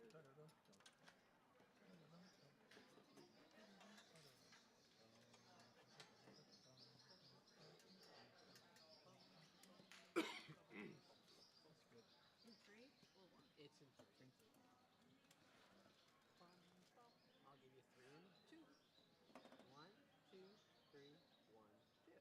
In three or one? It's in three. I'll give you 3 and 2. 1, 2, 3, 1, 2.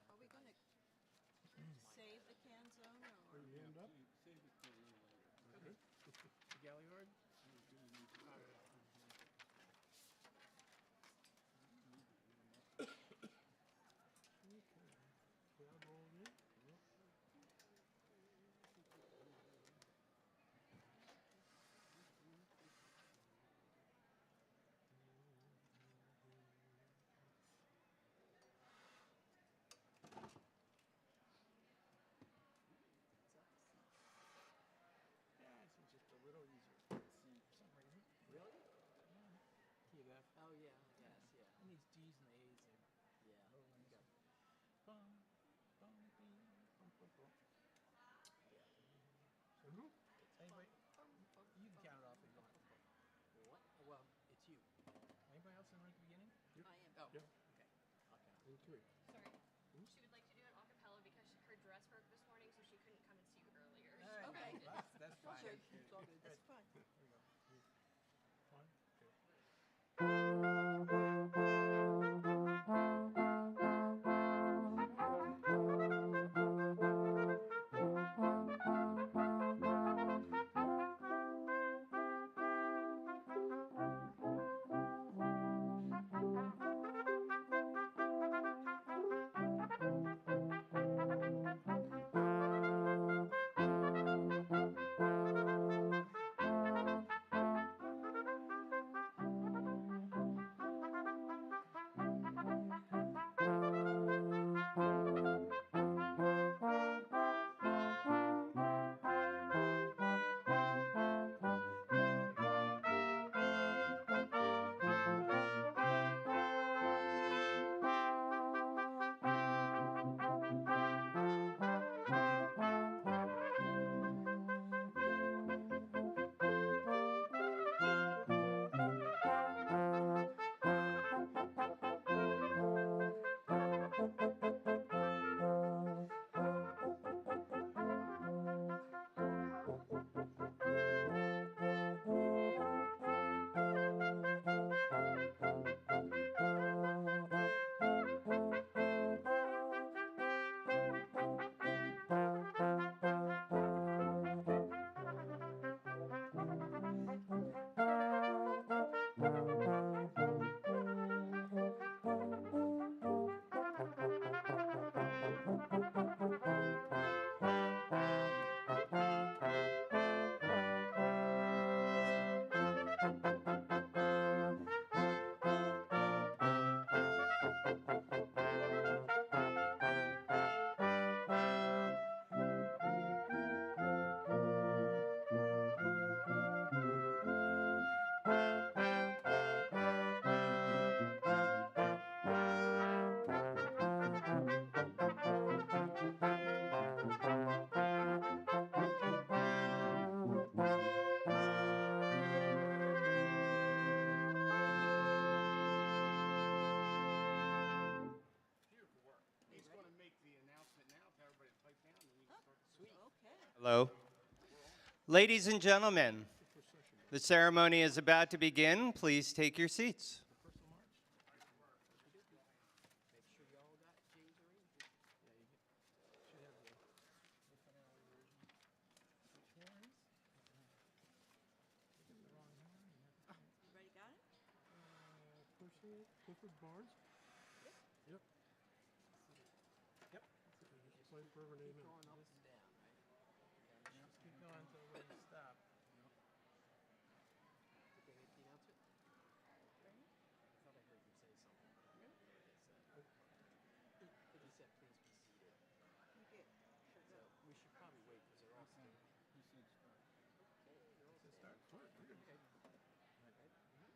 Are we going to save the can zone or? Hand up. Save it for a little later. Okay. The Galliard? Okay. Crowd rolling in. Yep. Yeah, it's just a little easier to see for some reason. Really? Yeah. Key left. Oh, yeah. Yes, yeah. And these D's and A's and Yeah. low ones. Okay. Bum, bum, bing, bum, bum, bum. Yeah. So who? Anybody? You can count it off if you want. What? Well, it's you. Anybody else in the room at the beginning? I am. Oh, Yep. okay. Okay. In 3. Sorry. She would like to do it a cappella because her dress broke this morning, so she couldn't come and see you earlier. Okay. That's fine. Sure. That's fine. There we go. 1, 2. Hello. Ladies and gentlemen, the ceremony is about to begin. Please take your seats. Make sure y'all got James arrangement. Should have the finale version. Which ones? I got the wrong one. Everybody got it? Clifford Barnes? Yep. Yep. Play forever name Keep and going up and down, right? just keep going until we stop. Okay, make the announcement. Ready? I thought I heard you say something. I don't remember what it said. It just said please be seated. Okay. Sure So go. we should probably wait because they're all standing. He said start. Okay, they're all Let's standing. start. We're good. Okay.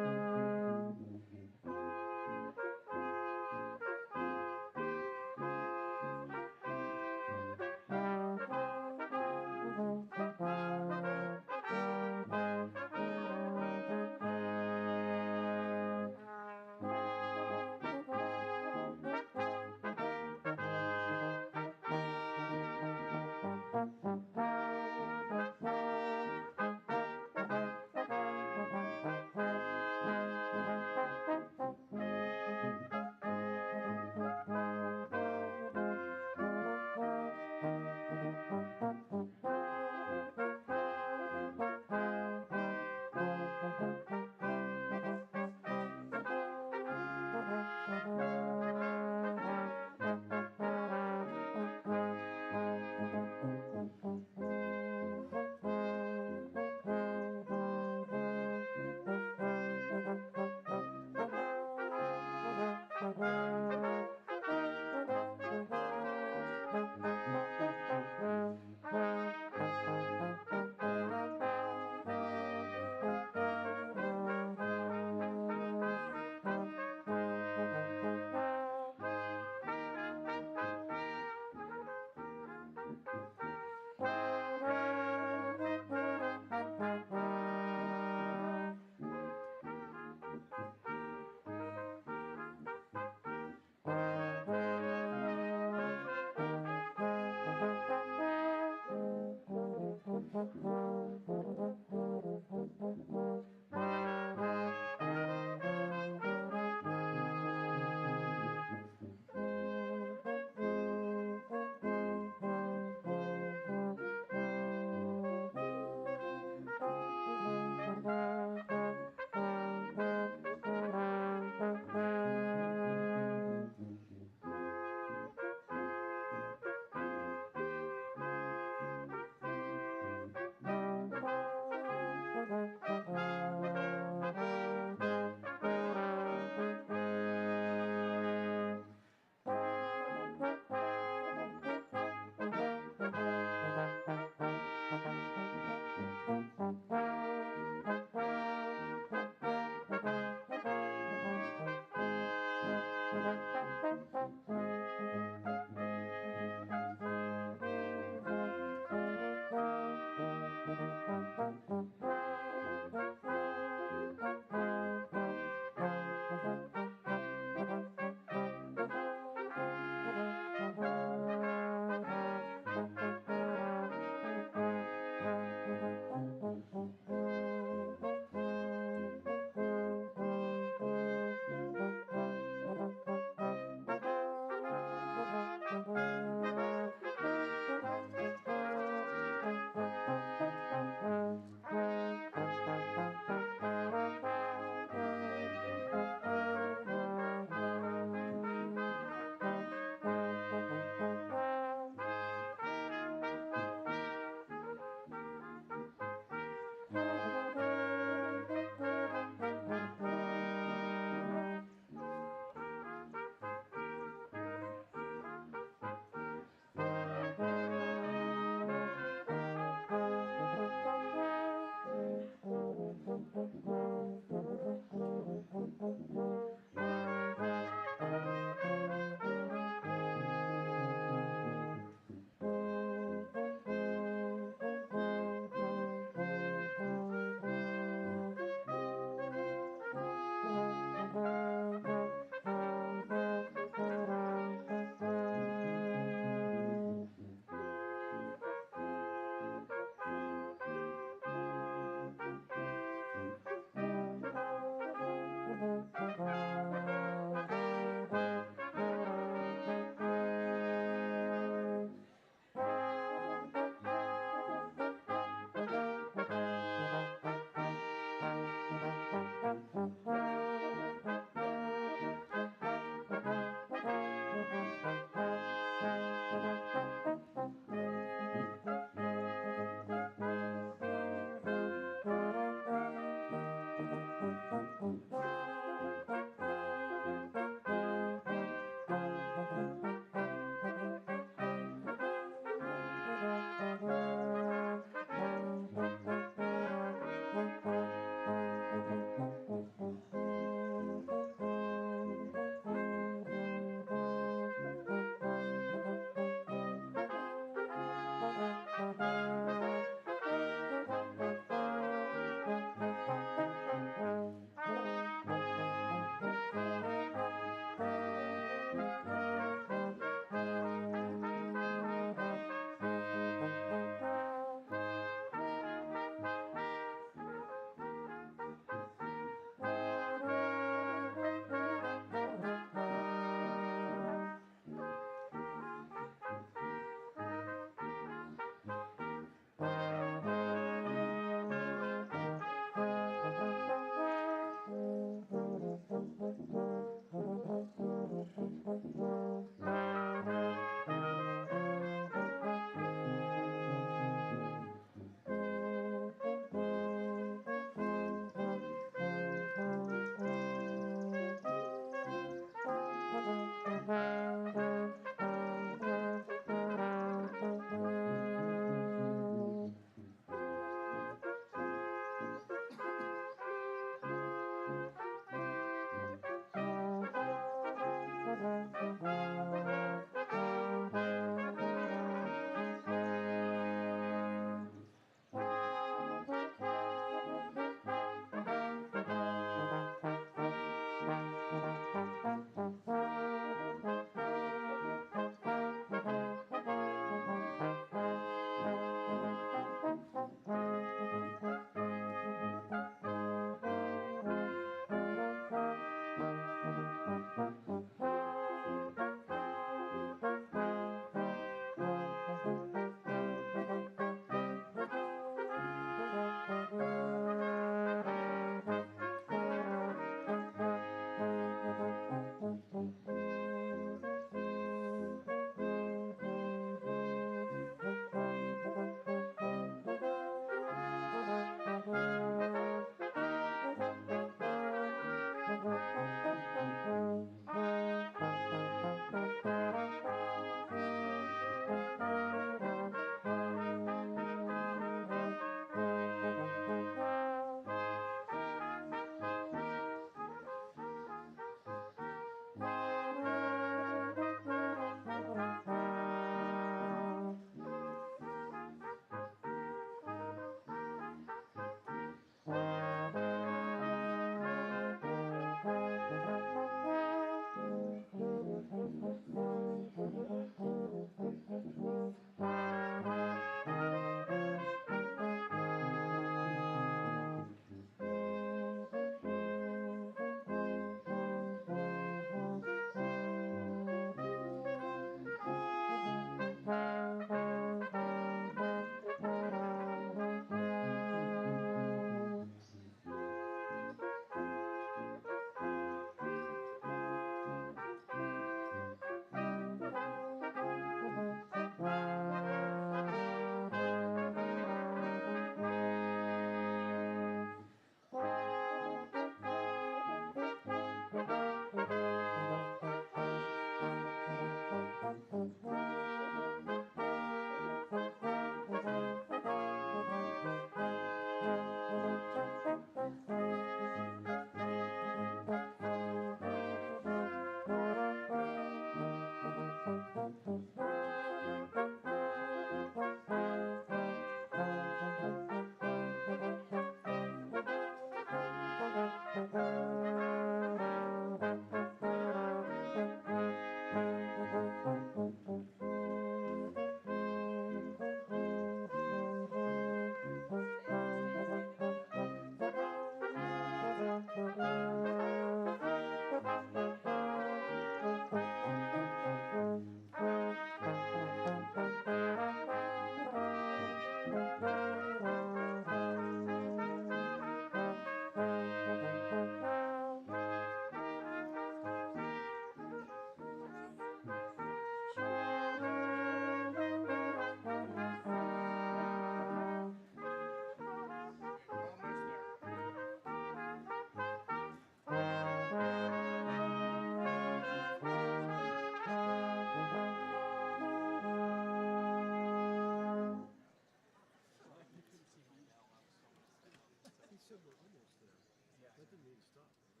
said we're almost there. Yeah. That didn't mean stop, right?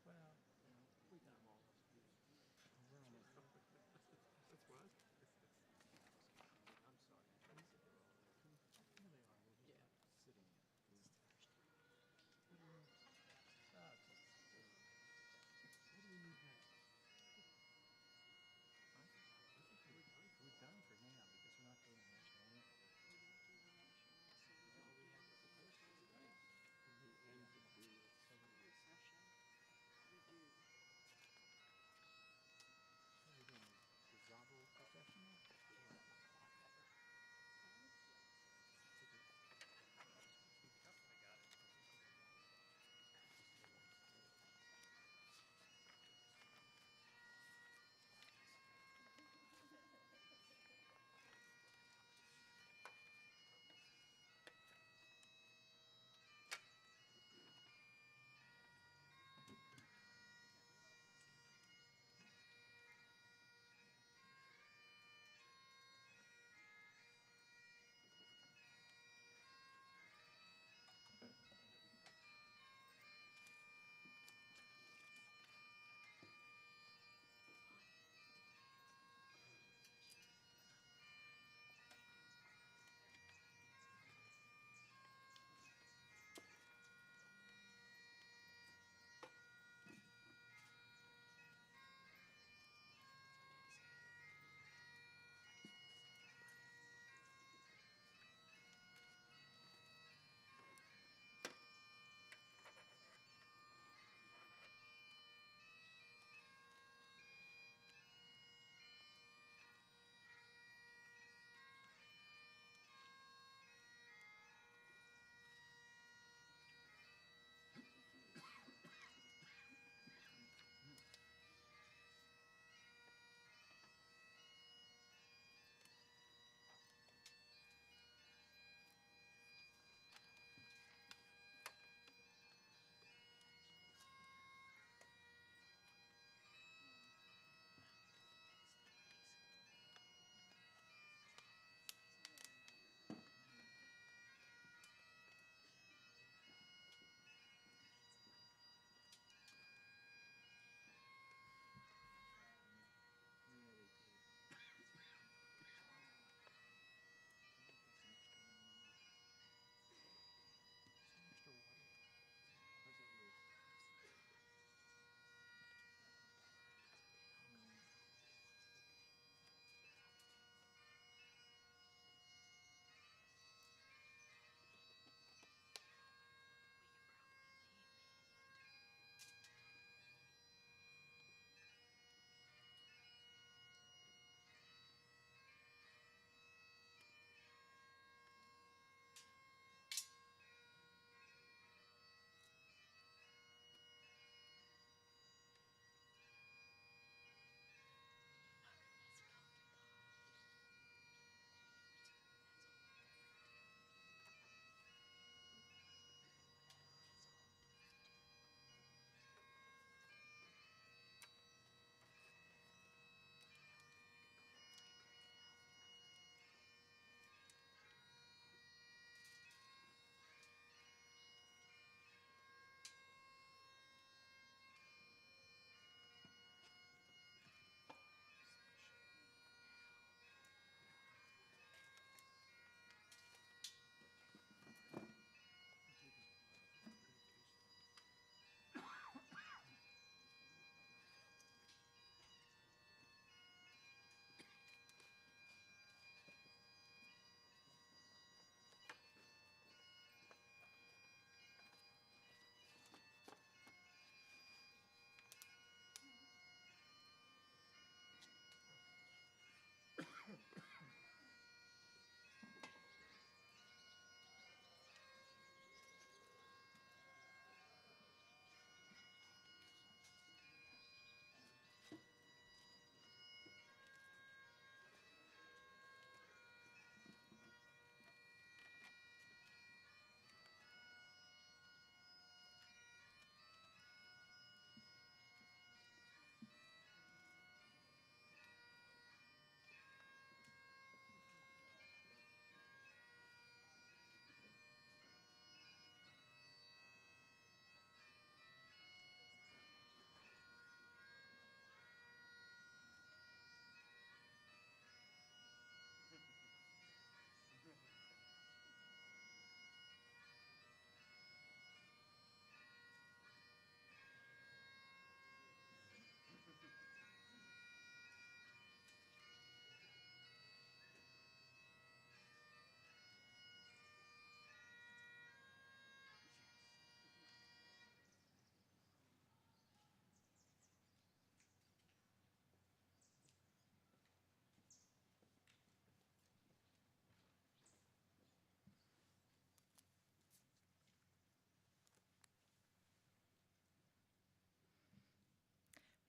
Well, We got them all. we're almost there. That's what I. I'm sorry. I tried to sit there all the way. Here they are. We're just Yeah. sitting in. What do we need next? I think we're done for now because we're not doing national anthem. All we had was the first one, right? And the end of the So we Recession. We do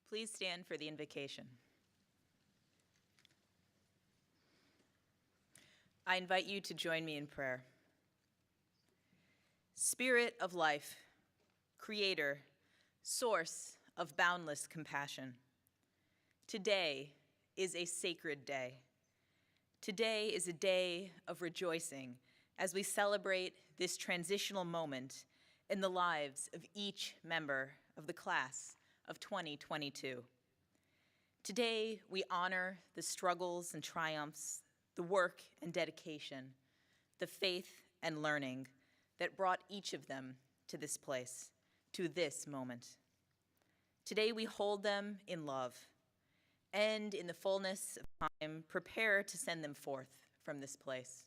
Please stand for the invocation. I invite you to join me in prayer. Spirit of life, creator, source of boundless compassion, today is a sacred day. Today is a day of rejoicing as we celebrate this transitional moment in the lives of each member of the class of 2022. Today, we honor the struggles and triumphs, the work and dedication, the faith and learning that brought each of them to this place, to this moment. Today, we hold them in love, and in the fullness of time, prepare to send them forth from this place.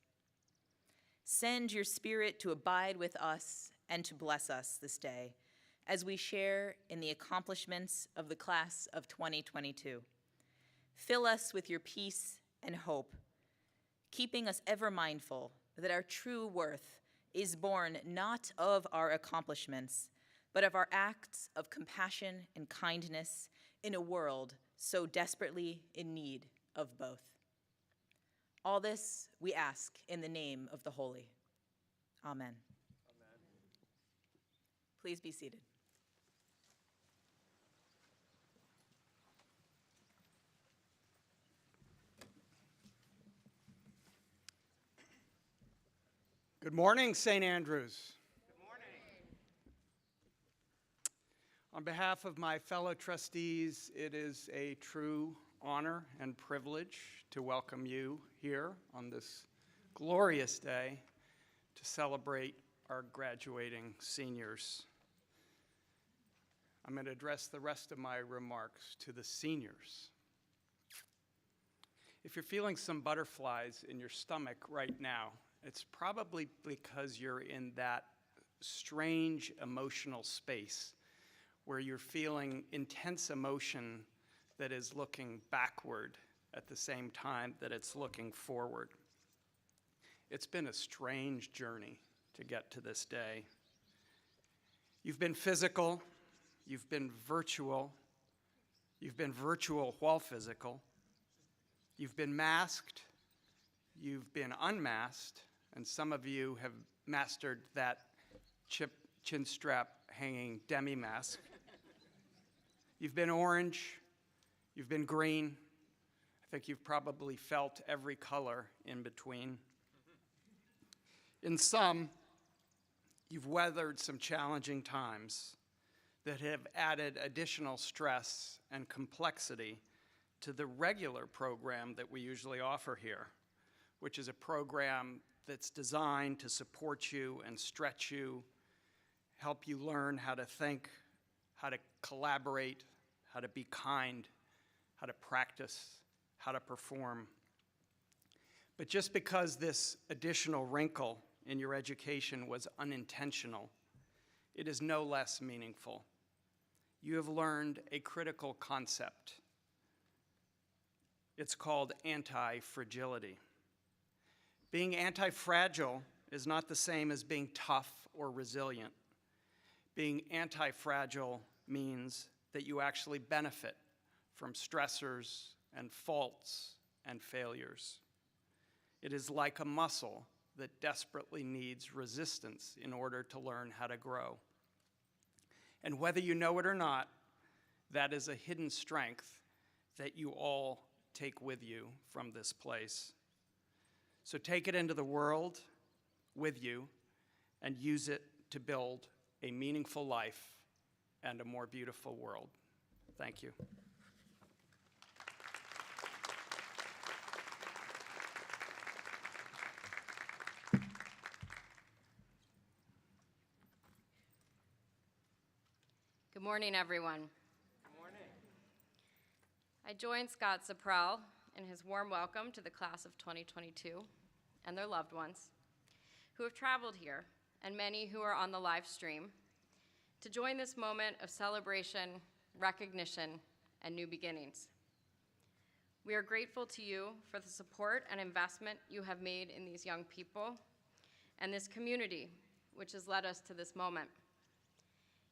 Send your Spirit to abide with us and to bless us this day as we share in the accomplishments of the class of 2022. Fill us with your peace and hope, keeping us ever mindful that our true worth is born not of our accomplishments, but of our acts of compassion and kindness in a world so desperately in need of both. All this we ask in the name of the Holy. Amen. Amen. Please be seated. Good morning, St. Andrews. Good morning. On behalf of my fellow trustees, it is a true honor and privilege to welcome you here on this glorious day to celebrate our graduating seniors. I'm going to address the rest of my remarks to the seniors. If you're feeling some butterflies in your stomach right now, it's probably because you're in that strange emotional space where you're feeling intense emotion that is looking backward at the same time that it's looking forward. It's been a strange journey to get to this day. You've been physical, you've been virtual while physical, you've been masked, you've been unmasked, and some of you have mastered that chin strap hanging demi-mask. You've been orange, you've been green. I think you've probably felt every color in between. In sum, you've weathered some challenging times that have added additional stress and complexity to the regular program that we usually offer here, which is a program that's designed to support you and stretch you, help you learn how to think, how to collaborate, how to be kind, how to practice, how to perform. But just because this additional wrinkle in your education was unintentional, it is no less meaningful. You have learned a critical concept. It's called anti-fragility. Being anti-fragile is not the same as being tough or resilient. Being anti-fragile means that you actually benefit from stressors and faults and failures. It is like a muscle that desperately needs resistance in order to learn how to grow. And whether you know it or not, that is a hidden strength that you all take with you from this place. So take it into the world with you and use it to build a meaningful life and a more beautiful world. Thank you. Good morning, everyone. Good morning. I join Scott Saprell in his warm welcome to the class of 2022 and their loved ones who have traveled here, and many who are on the live stream, to join this moment of celebration, recognition, and new beginnings. We are grateful to you for the support and investment you have made in these young people and this community, which has led us to this moment.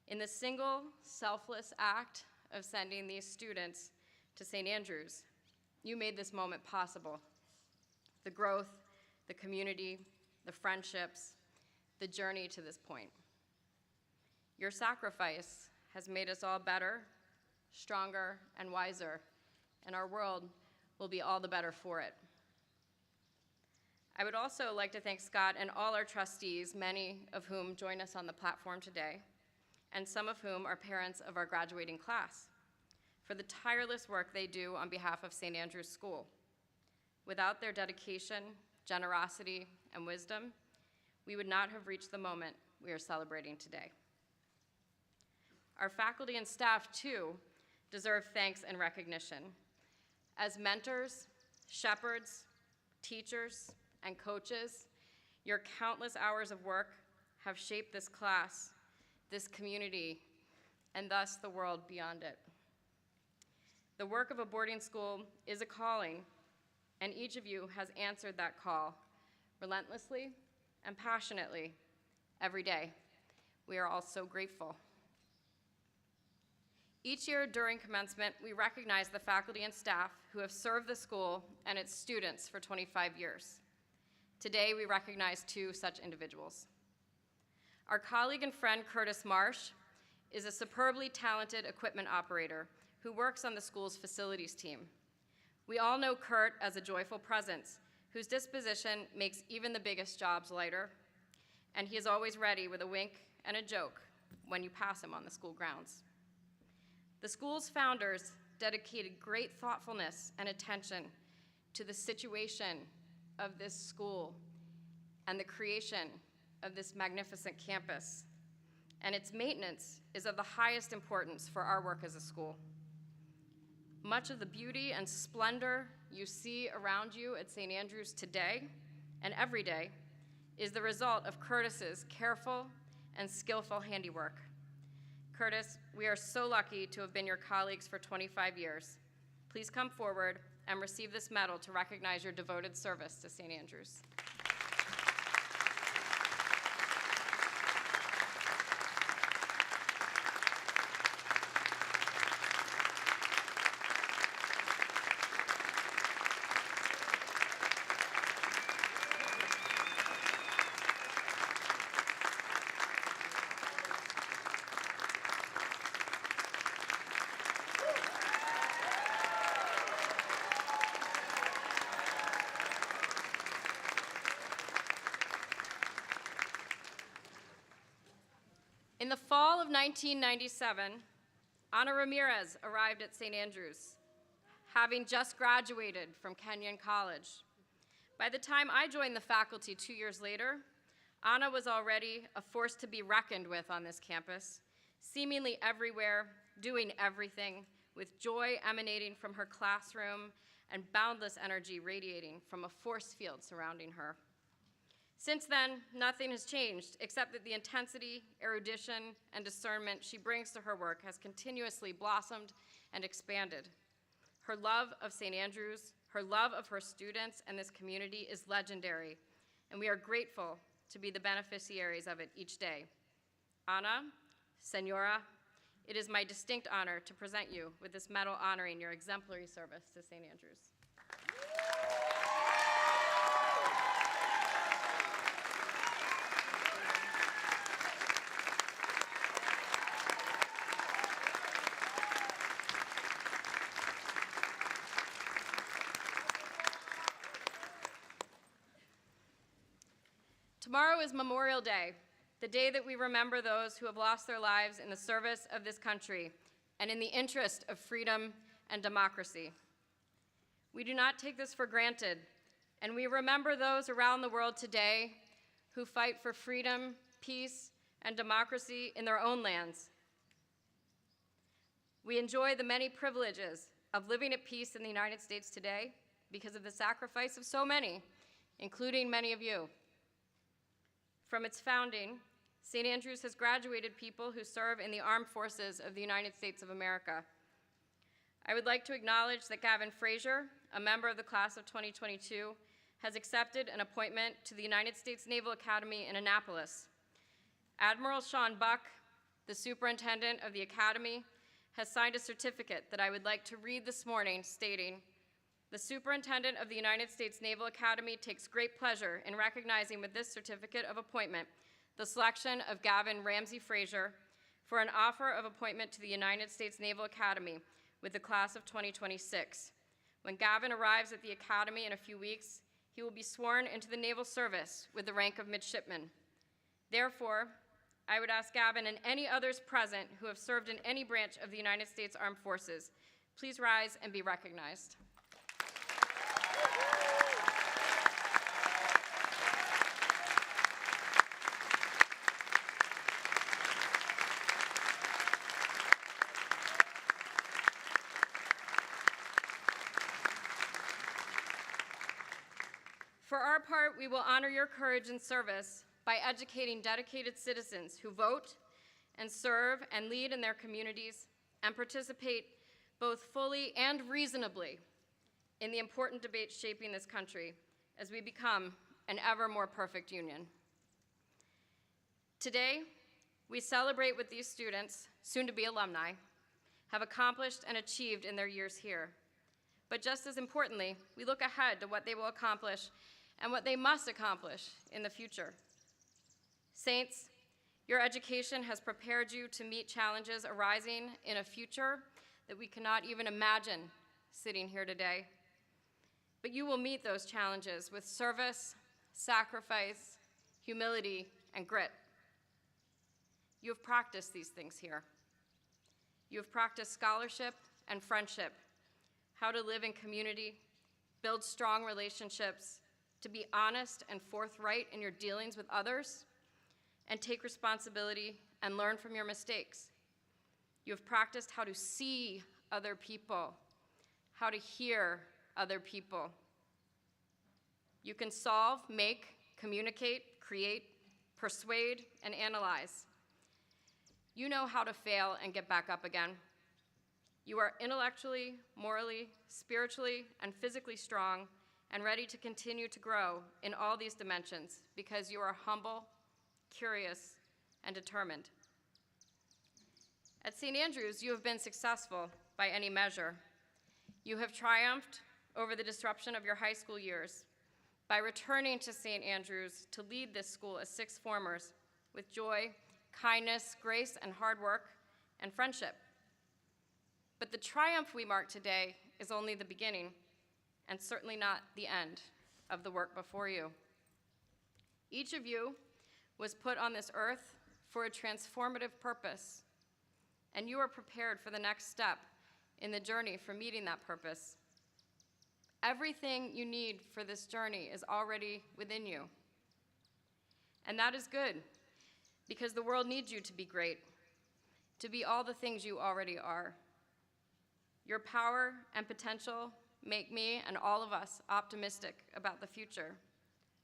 In the single, selfless act of sending these students to St. Andrews. You made this moment possible. The growth, the community, the friendships, the journey to this point. Your sacrifice has made us all better, stronger, and wiser, and our world will be all the better for it. I would also like to thank Scott and all our trustees, many of whom join us on the platform today, and some of whom are parents of our graduating class, for the tireless work they do on behalf of St. Andrew's School. Without their dedication, generosity, and wisdom, we would not have reached the moment we are celebrating today. Our faculty and staff, too, deserve thanks and recognition. As mentors, shepherds, teachers, and coaches, your countless hours of work have shaped this class, this community, and thus the world beyond it. The work of a boarding school is a calling, and each of you has answered that call relentlessly and passionately every day. We are all so grateful. Each year during commencement, we recognize the faculty and staff who have served the school and its students for 25 years. Today, we recognize two such individuals. Our colleague and friend, Curtis Marsh, is a superbly talented equipment operator who works on the school's facilities team. We all know Kurt as a joyful presence, whose disposition makes even the biggest jobs lighter, and he is always ready with a wink and a joke when you pass him on the school grounds. The school's founders dedicated great thoughtfulness and attention to the situation of this school and the creation of this magnificent campus, and its maintenance is of the highest importance for our work as a school. Much of the beauty and splendor you see around you at St. Andrews today and every day is the result of Curtis's careful and skillful handiwork. Curtis, we are so lucky to have been your colleagues for 25 years. Please come forward and receive this medal to recognize your devoted service to St. Andrews. In the fall of 1997, Ana Ramirez arrived at St. Andrews, having just graduated from Kenyon College. By the time I joined the faculty 2 years later, Ana was already a force to be reckoned with on this campus, seemingly everywhere, doing everything, with joy emanating from her classroom and boundless energy radiating from a force field surrounding her. Since then, nothing has changed, except that the intensity, erudition, and discernment she brings to her work has continuously blossomed and expanded. Her love of St. Andrews, her love of her students and this community is legendary, and we are grateful to be the beneficiaries of it each day. Ana, Senora, it is my distinct honor to present you with this medal honoring your exemplary service to St. Andrews. Tomorrow is Memorial Day, the day that we remember those who have lost their lives in the service of this country and in the interest of freedom and democracy. We do not take this for granted, and we remember those around the world today who fight for freedom, peace, and democracy in their own lands. We enjoy the many privileges of living at peace in the United States today because of the sacrifice of so many, including many of you. From its founding, St. Andrews has graduated people who serve in the armed forces of the United States of America. I would like to acknowledge that Gavin Frazier, a member of the class of 2022, has accepted an appointment to the United States Naval Academy in Annapolis. Admiral Sean Buck, the superintendent of the academy, has signed a certificate that I would like to read this morning stating, "The Superintendent of the United States Naval Academy takes great pleasure in recognizing with this certificate of appointment the selection of Gavin Ramsey Frazier for an offer of appointment to the United States Naval Academy with the class of 2026. When Gavin arrives at the Academy in a few weeks, he will be sworn into the Naval Service with the rank of midshipman. Therefore, I would ask Gavin and any others present who have served in any branch of the United States Armed Forces, please rise and be recognized." For our part, we will honor your courage and service by educating dedicated citizens who vote and serve and lead in their communities and participate both fully and reasonably in the important debates shaping this country as we become an ever more perfect union. Today, we celebrate what these students, soon to be alumni, have accomplished and achieved in their years here. But just as importantly, we look ahead to what they will accomplish and what they must accomplish in the future. Saints, your education has prepared you to meet challenges arising in a future that we cannot even imagine sitting here today. But you will meet those challenges with service, sacrifice, humility, and grit. You have practiced these things here. You have practiced scholarship and friendship, how to live in community, build strong relationships, to be honest and forthright in your dealings with others, and take responsibility and learn from your mistakes. You have practiced how to see other people, how to hear other people. You can solve, make, communicate, create, persuade, and analyze. You know how to fail and get back up again. You are intellectually, morally, spiritually, and physically strong and ready to continue to grow in all these dimensions because you are humble, curious, and determined. At St. Andrews, you have been successful by any measure. You have triumphed over the disruption of your high school years by returning to St. Andrews to lead this school as sixth formers with joy, kindness, grace, and hard work, and friendship. But the triumph we mark today is only the beginning, and certainly not the end of the work before you. Each of you was put on this earth for a transformative purpose, and you are prepared for the next step in the journey for meeting that purpose. Everything you need for this journey is already within you. And that is good, because the world needs you to be great, to be all the things you already are. Your power and potential make me and all of us optimistic about the future.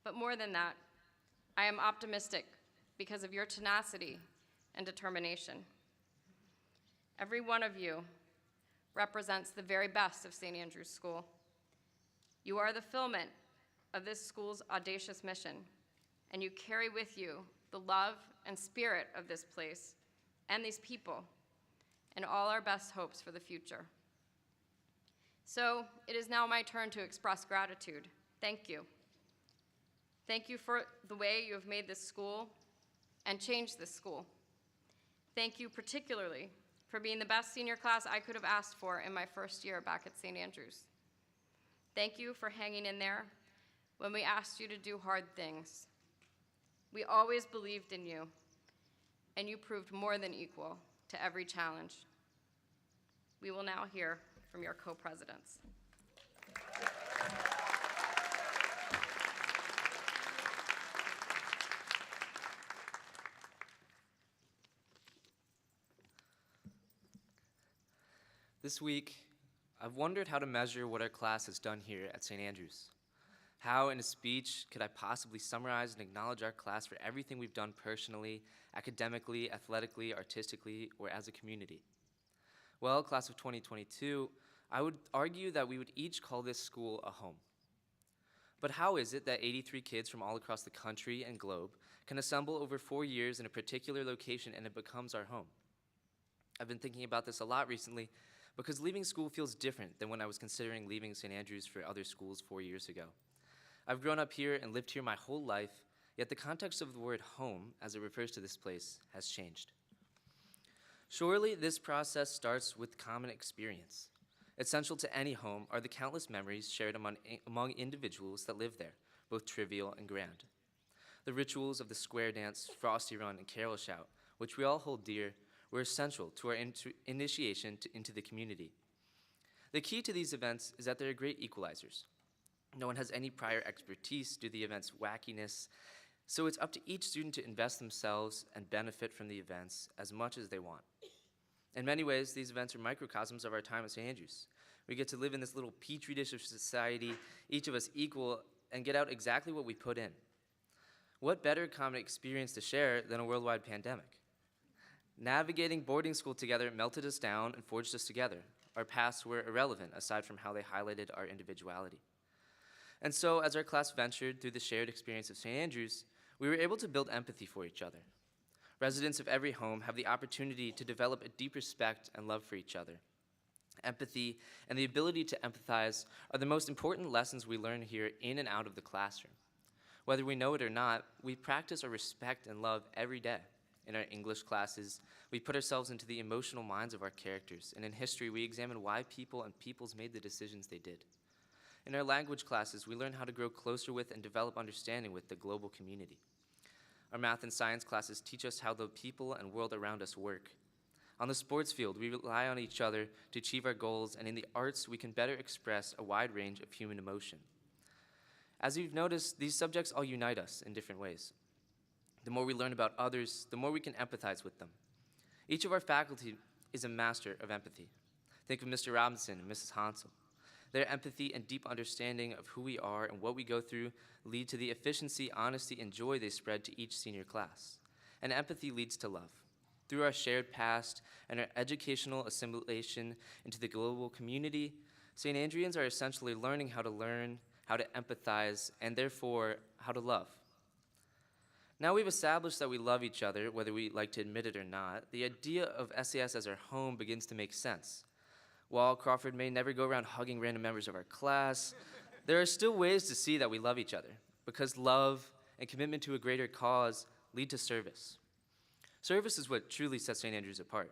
But more than that, I am optimistic because of your tenacity and determination. Every one of you represents the very best of St. Andrews School. You are the filament of this school's audacious mission, and you carry with you the love and spirit of this place and these people, and all our best hopes for the future. So it is now my turn to express gratitude. Thank you. Thank you for the way you have made this school and changed this school. Thank you particularly for being the best senior class I could have asked for in my first year back at St. Andrews. Thank you for hanging in there when we asked you to do hard things. We always believed in you, and you proved more than equal to every challenge. We will now hear from your co-presidents. This week, I've wondered how to measure what our class has done here at St. Andrews. How, in a speech, could I possibly summarize and acknowledge our class for everything we've done personally, academically, athletically, artistically, or as a community? Well, class of 2022, I would argue that we would each call this school a home. But how is it that 83 kids from all across the country and globe can assemble over 4 years in a particular location and it becomes our home? I've been thinking about this a lot recently because leaving school feels different than when I was considering leaving St. Andrews for other schools 4 years ago. I've grown up here and lived here my whole life, yet the context of the word home, as it refers to this place, has changed. Surely this process starts with common experience. Essential to any home are the countless memories shared among individuals that live there, both trivial and grand. The rituals of the square dance, frosty run, and carol shout, which we all hold dear, were essential to our initiation into the community. The key to these events is that they are great equalizers. No one has any prior expertise due to the event's wackiness, so it's up to each student to invest themselves and benefit from the events as much as they want. In many ways, these events are microcosms of our time at St. Andrews. We get to live in this little petri dish of society, each of us equal, and get out exactly what we put in. What better common experience to share than a worldwide pandemic? Navigating boarding school together melted us down and forged us together. Our pasts were irrelevant, aside from how they highlighted our individuality. And so, as our class ventured through the shared experience of St. Andrews, we were able to build empathy for each other. Residents of every home have the opportunity to develop a deep respect and love for each other. Empathy and the ability to empathize are the most important lessons we learn here in and out of the classroom. Whether we know it or not, we practice our respect and love every day. In our English classes, we put ourselves into the emotional minds of our characters, and in history, we examine why people and peoples made the decisions they did. In our language classes, we learn how to grow closer with and develop understanding with the global community. Our math and science classes teach us how the people and world around us work. On the sports field, we rely on each other to achieve our goals, and in the arts, we can better express a wide range of human emotion. As you've noticed, these subjects all unite us in different ways. The more we learn about others, the more we can empathize with them. Each of our faculty is a master of empathy. Think of Mr. Robinson and Mrs. Hansel. Their empathy and deep understanding of who we are and what we go through lead to the efficiency, honesty, and joy they spread to each senior class. And empathy leads to love. Through our shared past and our educational assimilation into the global community, St. Andreans are essentially learning, how to empathize, and therefore, how to love. Now we've established that we love each other, whether we like to admit it or not, the idea of SAS as our home begins to make sense. While Crawford may never go around hugging random members of our class, there are still ways to see that we love each other, because love and commitment to a greater cause lead to service. Service is what truly sets St. Andrews apart.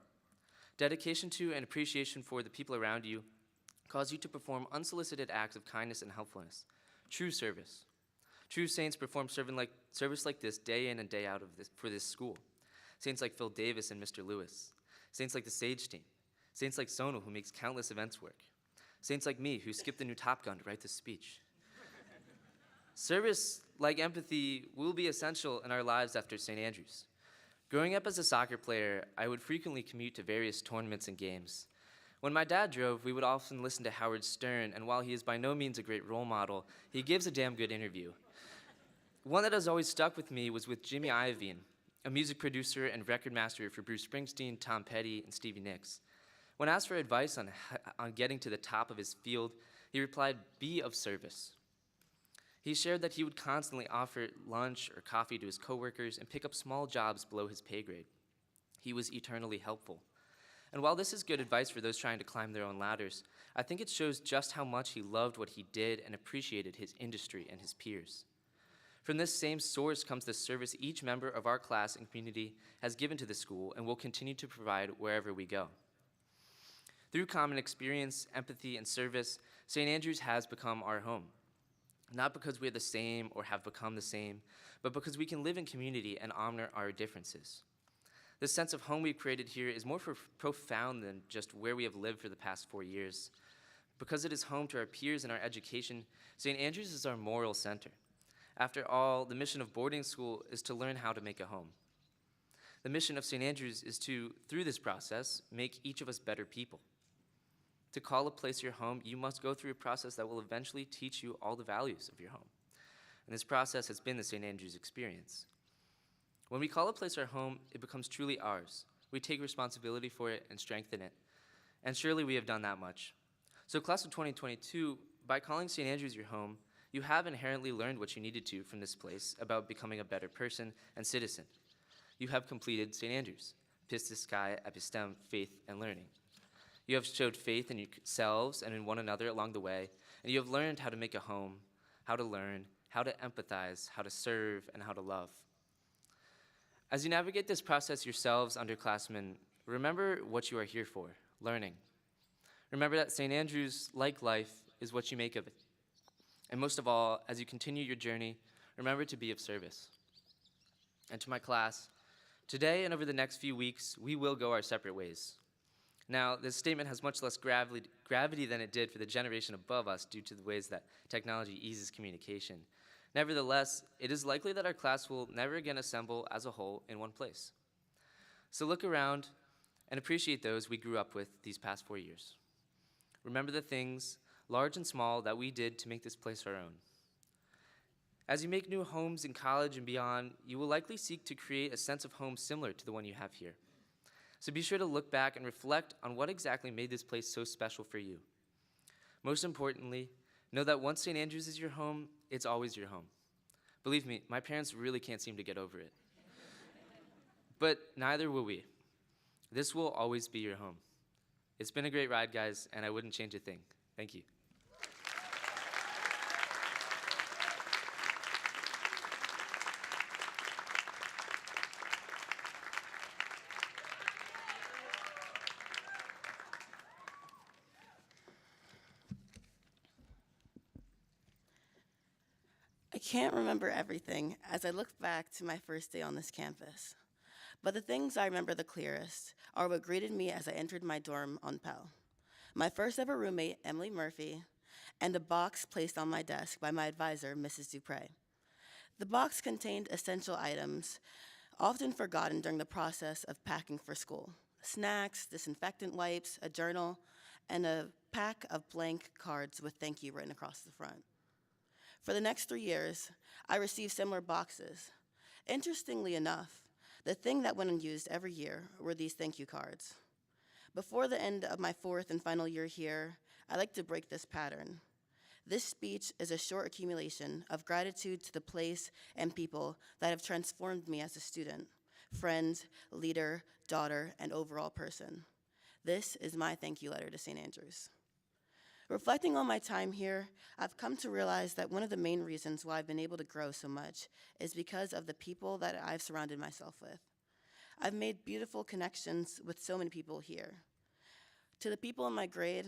Dedication to and appreciation for the people around you cause you to perform unsolicited acts of kindness and helpfulness. True service. True saints perform service like this day in and day out for this school. Saints like Phil Davis and Mr. Lewis. Saints like the Sage team. Saints like Sonal, who makes countless events work. Saints like me, who skipped the new Top Gun to write this speech. Service, like empathy, will be essential in our lives after St. Andrews. Growing up as a soccer player, I would frequently commute to various tournaments and games. When my dad drove, we would often listen to Howard Stern, and while he is by no means a great role model, he gives a damn good interview. One that has always stuck with me was with Jimmy Iovine, a music producer and record master for Bruce Springsteen, Tom Petty, and Stevie Nicks. When asked for advice on getting to the top of his field, he replied, "Be of service." He shared that he would constantly offer lunch or coffee to his coworkers and pick up small jobs below his pay grade. He was eternally helpful. And while this is good advice for those trying to climb their own ladders, I think it shows just how much he loved what he did and appreciated his industry and his peers. From this same source comes the service each member of our class and community has given to the school and will continue to provide wherever we go. Through common experience, empathy, and service, St. Andrews has become our home. Not because we're the same or have become the same, but because we can live in community and honor our differences. The sense of home we've created here is more profound than just where we have lived for the past 4 years. Because it is home to our peers and our education, St. Andrews is our moral center. After all, the mission of boarding school is to learn how to make a home. The mission of St. Andrews is to, through this process, make each of us better people. To call a place your home, you must go through a process that will eventually teach you all the values of your home. And this process has been the St. Andrews experience. When we call a place our home, it becomes truly ours. We take responsibility for it and strengthen it. And surely we have done that much. So class of 2022, by calling St. Andrews your home, you have inherently learned what you needed to from this place about becoming a better person and citizen. You have completed St. Andrews. pistis kai, epistem, faith, and learning. You have showed faith in yourselves and in one another along the way, and you have learned how to make a home, how to learn, how to empathize, how to serve, and how to love. As you navigate this process yourselves, underclassmen, remember what you are here for, learning. Remember that St. Andrews, like life, is what you make of it. And most of all, as you continue your journey, remember to be of service. And to my class, today and over the next few weeks, we will go our separate ways. Now, this statement has much less gravity than it did for the generation above us due to the ways that technology eases communication. Nevertheless, it is likely that our class will never again assemble as a whole in one place. So look around and appreciate those we grew up with these past 4 years. Remember the things, large and small, that we did to make this place our own. As you make new homes in college and beyond, you will likely seek to create a sense of home similar to the one you have here. So be sure to look back and reflect on what exactly made this place so special for you. Most importantly, know that once St. Andrews is your home, it's always your home. Believe me, my parents really can't seem to get over it. But neither will we. This will always be your home. It's been a great ride, guys, and I wouldn't change a thing. Thank you. I can't remember everything as I look back to my first day on this campus. But the things I remember the clearest are what greeted me as I entered my dorm on Pell. My first ever roommate, Emily Murphy, and a box placed on my desk by my advisor, Mrs. Dupre. The box contained essential items, often forgotten during the process of packing for school. Snacks, disinfectant wipes, a journal, and a pack of blank cards with thank you written across the front. For the next 3 years, I received similar boxes. Interestingly enough, the thing that went unused every year were these thank you cards. Before the end of my 4th and final year here, I like to break this pattern. This speech is a short accumulation of gratitude to the place and people that have transformed me as a student, friend, leader, daughter, and overall person. This is my thank you letter to St. Andrews. Reflecting on my time here, I've come to realize that one of the main reasons why I've been able to grow so much is because of the people that I've surrounded myself with. I've made beautiful connections with so many people here. To the people in my grade,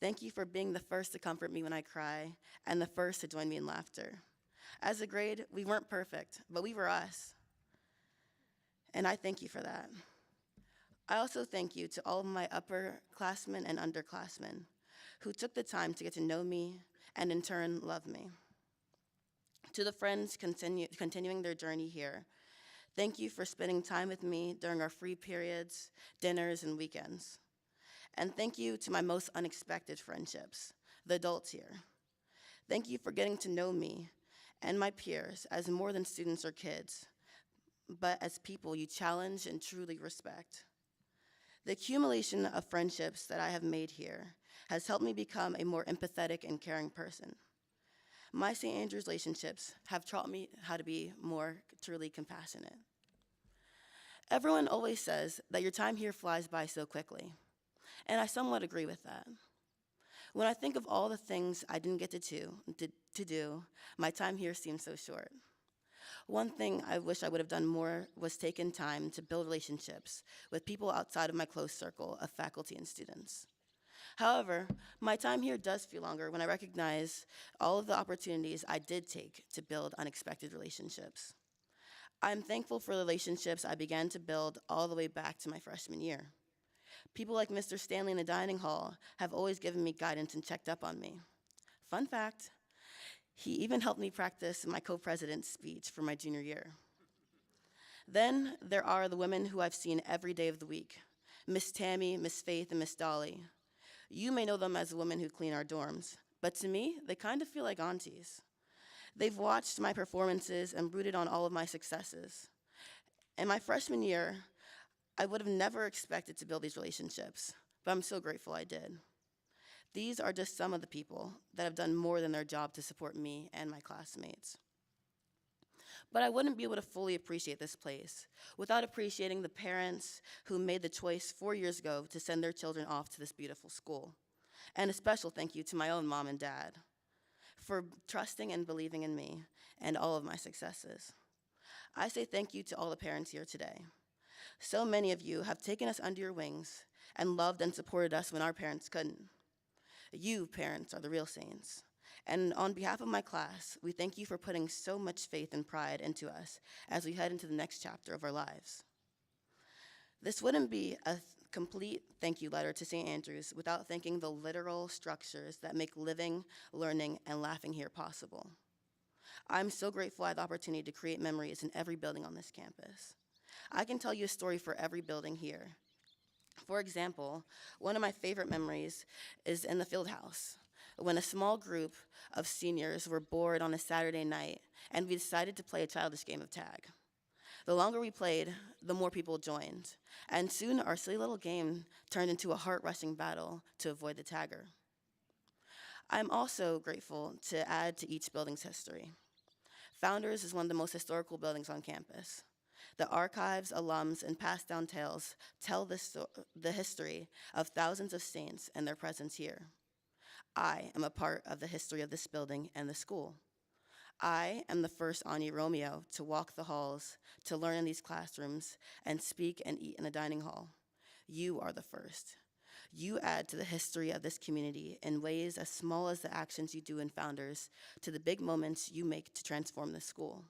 thank you for being the first to comfort me when I cry and the first to join me in laughter. As a grade, we weren't perfect, but we were us. And I thank you for that. I also thank you to all of my upperclassmen and underclassmen who took the time to get to know me and in turn love me. To the friends continuing their journey here, thank you for spending time with me during our free periods, dinners, and weekends. And thank you to my most unexpected friendships, the adults here. Thank you for getting to know me and my peers as more than students or kids, but as people you challenge and truly respect. The accumulation of friendships that I have made here has helped me become a more empathetic and caring person. My St. Andrews relationships have taught me how to be more truly compassionate. Everyone always says that your time here flies by so quickly, and I somewhat agree with that. When I think of all the things I didn't get to do, my time here seems so short. One thing I wish I would have done more was taken time to build relationships with people outside of my close circle of faculty and students. However, my time here does feel longer when I recognize all of the opportunities I did take to build unexpected relationships. I'm thankful for the relationships I began to build all the way back to my freshman year. People like Mr. Stanley in the dining hall have always given me guidance and checked up on me. Fun fact, he even helped me practice my co-president's speech for my junior year. Then there are the women who I've seen every day of the week, Miss Tammy, Miss Faith, and Miss Dolly. You may know them as the women who clean our dorms, but to me, they kind of feel like aunties. They've watched my performances and rooted on all of my successes. In my freshman year, I would have never expected to build these relationships, but I'm so grateful I did. These are just some of the people that have done more than their job to support me and my classmates. But I wouldn't be able to fully appreciate this place without appreciating the parents who made the choice 4 years ago to send their children off to this beautiful school. And a special thank you to my own mom and dad for trusting and believing in me and all of my successes. I say thank you to all the parents here today. So many of you have taken us under your wings and loved and supported us when our parents couldn't. You, parents, are the real saints. And on behalf of my class, we thank you for putting so much faith and pride into us as we head into the next chapter of our lives. This wouldn't be a complete thank you letter to St. Andrews without thanking the literal structures that make living, learning, and laughing here possible. I'm so grateful I had the opportunity to create memories in every building on this campus. I can tell you a story for every building here. For example, one of my favorite memories is in the field house, when a small group of seniors were bored on a Saturday night and we decided to play a childish game of tag. The longer we played, the more people joined, and soon our silly little game turned into a heart-rushing battle to avoid the tagger. I'm also grateful to add to each building's history. Founders is one of the most historical buildings on campus. The archives, alums, and passed down tales tell the history of thousands of saints and their presence here. I am a part of the history of this building and the school. I am the first Ani Romeo to walk the halls, to learn in these classrooms, and speak and eat in the dining hall. You are the first. You add to the history of this community in ways as small as the actions you do in Founders to the big moments you make to transform the school.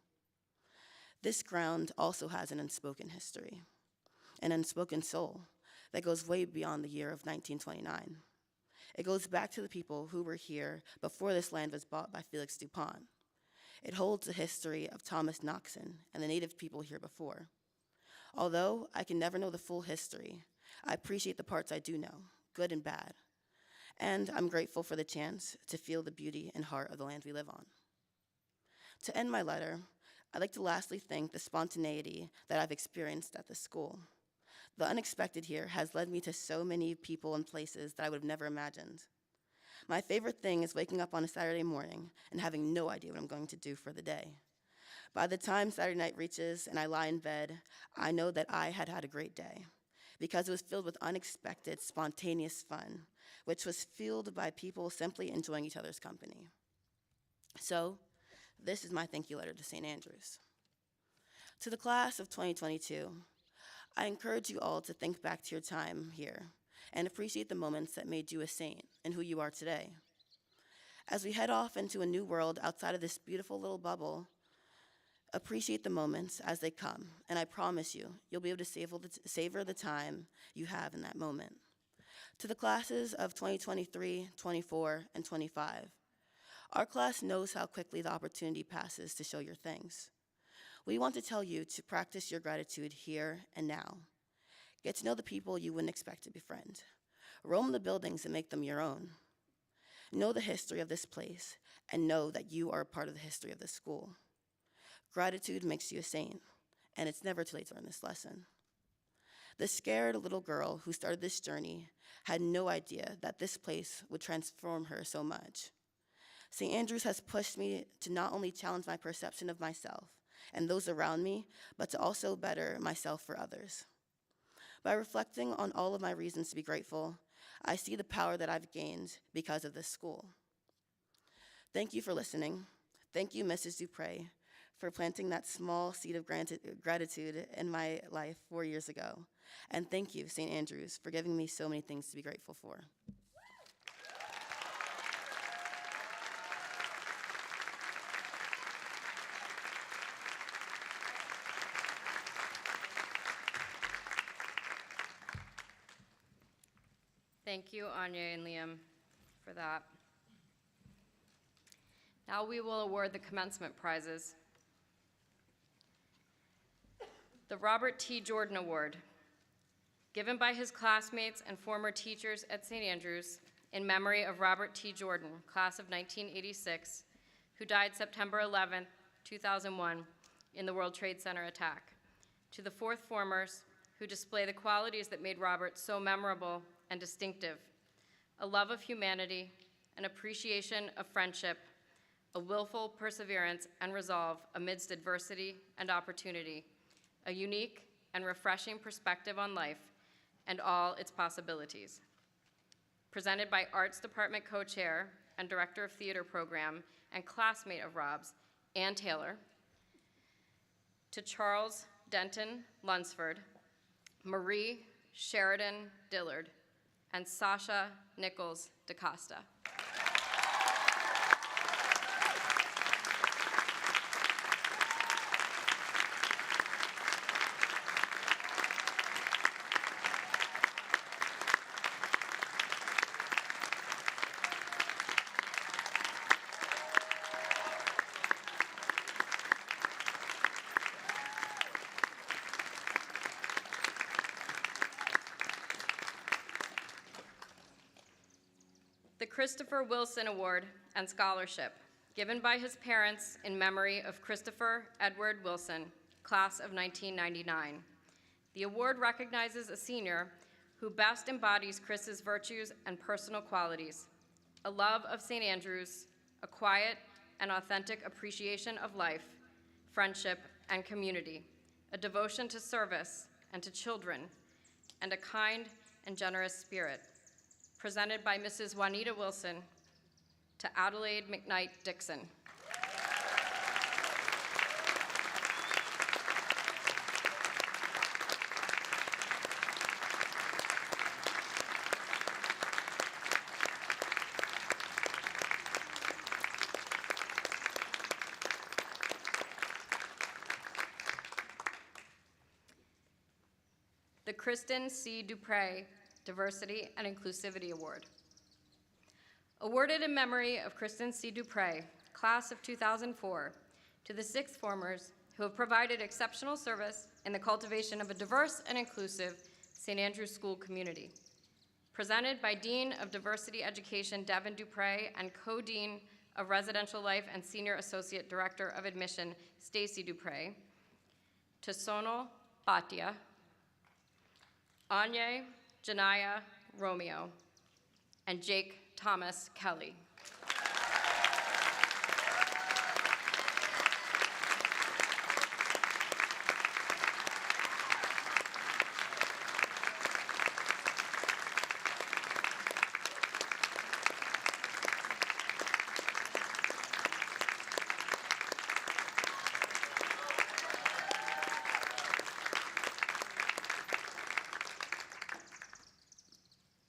This ground also has an unspoken history, an unspoken soul that goes way beyond the year of 1929. It goes back to the people who were here before this land was bought by Felix DuPont. It holds the history of Thomas Knoxon and the native people here before. Although I can never know the full history, I appreciate the parts I do know, good and bad. And I'm grateful for the chance to feel the beauty and heart of the land we live on. To end my letter, I'd like to lastly thank the spontaneity that I've experienced at this school. The unexpected here has led me to so many people and places that I would have never imagined. My favorite thing is waking up on a Saturday morning and having no idea what I'm going to do for the day. By the time Saturday night reaches and I lie in bed, I know that I had had a great day because it was filled with unexpected, spontaneous fun, which was fueled by people simply enjoying each other's company. So, this is my thank you letter to St. Andrews. To the class of 2022, I encourage you all to think back to your time here and appreciate the moments that made you a saint and who you are today. As we head off into a new world outside of this beautiful little bubble, appreciate the moments as they come, and I promise you, you'll be able to savor the time you have in that moment. To the classes of 2023, 24, and 25, our class knows how quickly the opportunity passes to show your things. We want to tell you to practice your gratitude here and now. Get to know the people you wouldn't expect to befriend. Roam the buildings and make them your own. Know the history of this place and know that you are a part of the history of this school. Gratitude makes you a saint, and it's never too late to learn this lesson. The scared little girl who started this journey had no idea that this place would transform her so much. St. Andrews has pushed me to not only challenge my perception of myself and those around me, but to also better myself for others. By reflecting on all of my reasons to be grateful, I see the power that I've gained because of this school. Thank you for listening. Thank you, Mrs. Dupre, for planting that small seed of gratitude in my life 4 years ago. And thank you, St. Andrews, for giving me so many things to be grateful for. Thank you, Anya and Liam, for that. Now we will award the commencement prizes. The Robert T. Jordan Award, given by his classmates and former teachers at St. Andrews in memory of Robert T. Jordan, class of 1986, who died September 11, 2001, in the World Trade Center attack. To the fourth formers who display the qualities that made Robert so memorable and distinctive: a love of humanity, an appreciation of friendship, a willful perseverance and resolve amidst adversity and opportunity, a unique and refreshing perspective on life and all its possibilities. Presented by Arts Department Co-Chair and Director of Theater Program and classmate of Rob's, Ann Taylor, to Charles Denton Lunsford, Marie Sheridan Dillard, and Sasha Nichols DaCosta. The Christopher Wilson Award and Scholarship, given by his parents in memory of Christopher Edward Wilson, class of 1999. The award recognizes a senior who best embodies Chris's virtues and personal qualities: a love of St. Andrews, a quiet and authentic appreciation of life, friendship, and community, a devotion to service and to children, and a kind and generous spirit. Presented by Mrs. Juanita Wilson to Adelaide McKnight Dixon. The Kristen C. Dupre Diversity and Inclusivity Award. Awarded in memory of Kristen C. Dupre, class of 2004, to the sixth formers who have provided exceptional service in the cultivation of a diverse and inclusive St. Andrews School community. Presented by Dean of Diversity Education Devin Dupre and Co-Dean of Residential Life and Senior Associate Director of Admission Stacy Dupre, to Sonal Bhatia, Anye Janaya Romeo, and Jake Thomas Kelly.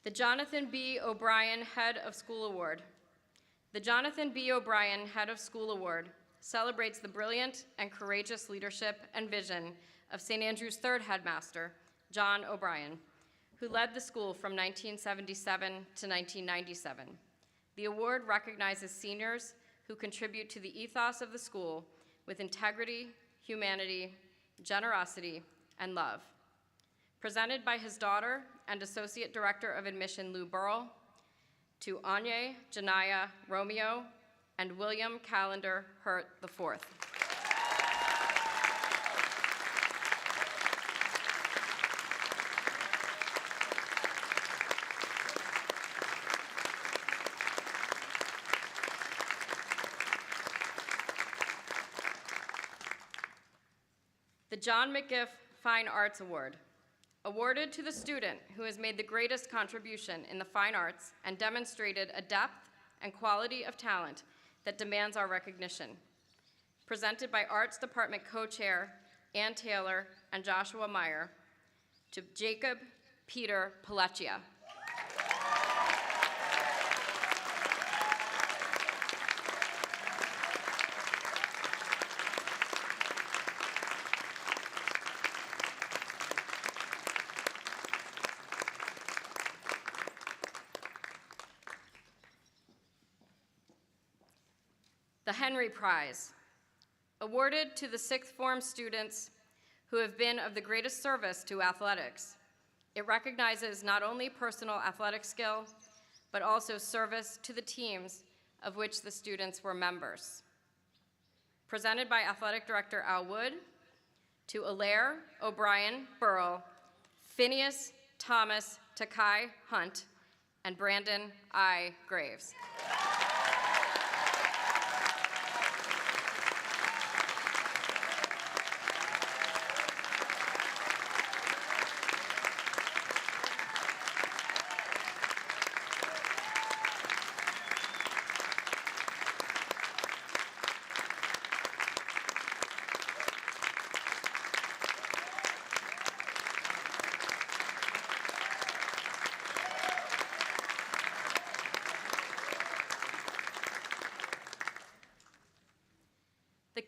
The Jonathan B. O'Brien Head of School Award. The Jonathan B. O'Brien Head of School Award celebrates the brilliant and courageous leadership and vision of St. Andrew's third headmaster, John O'Brien, who led the school from 1977 to 1997. The award recognizes seniors who contribute to the ethos of the school with integrity, humanity, generosity, and love. Presented by his daughter and Associate Director of Admission Lou Burrell, to Anye Janaya Romeo and William Callender Hurt IV. The John McGiff Fine Arts Award. Awarded to the student who has made the greatest contribution in the fine arts and demonstrated a depth and quality of talent that demands our recognition. Presented by Arts Department Co-Chair Ann Taylor and Joshua Meyer, to Jacob Peter Pelletier. The Henry Prize, awarded to the sixth form students who have been of the greatest service to athletics. It recognizes not only personal athletic skill, but also service to the teams of which the students were members. Presented by Athletic Director Al Wood, to Alaire O'Brien Burrell, Phineas Thomas Takai Hunt, and Brandon I. Graves.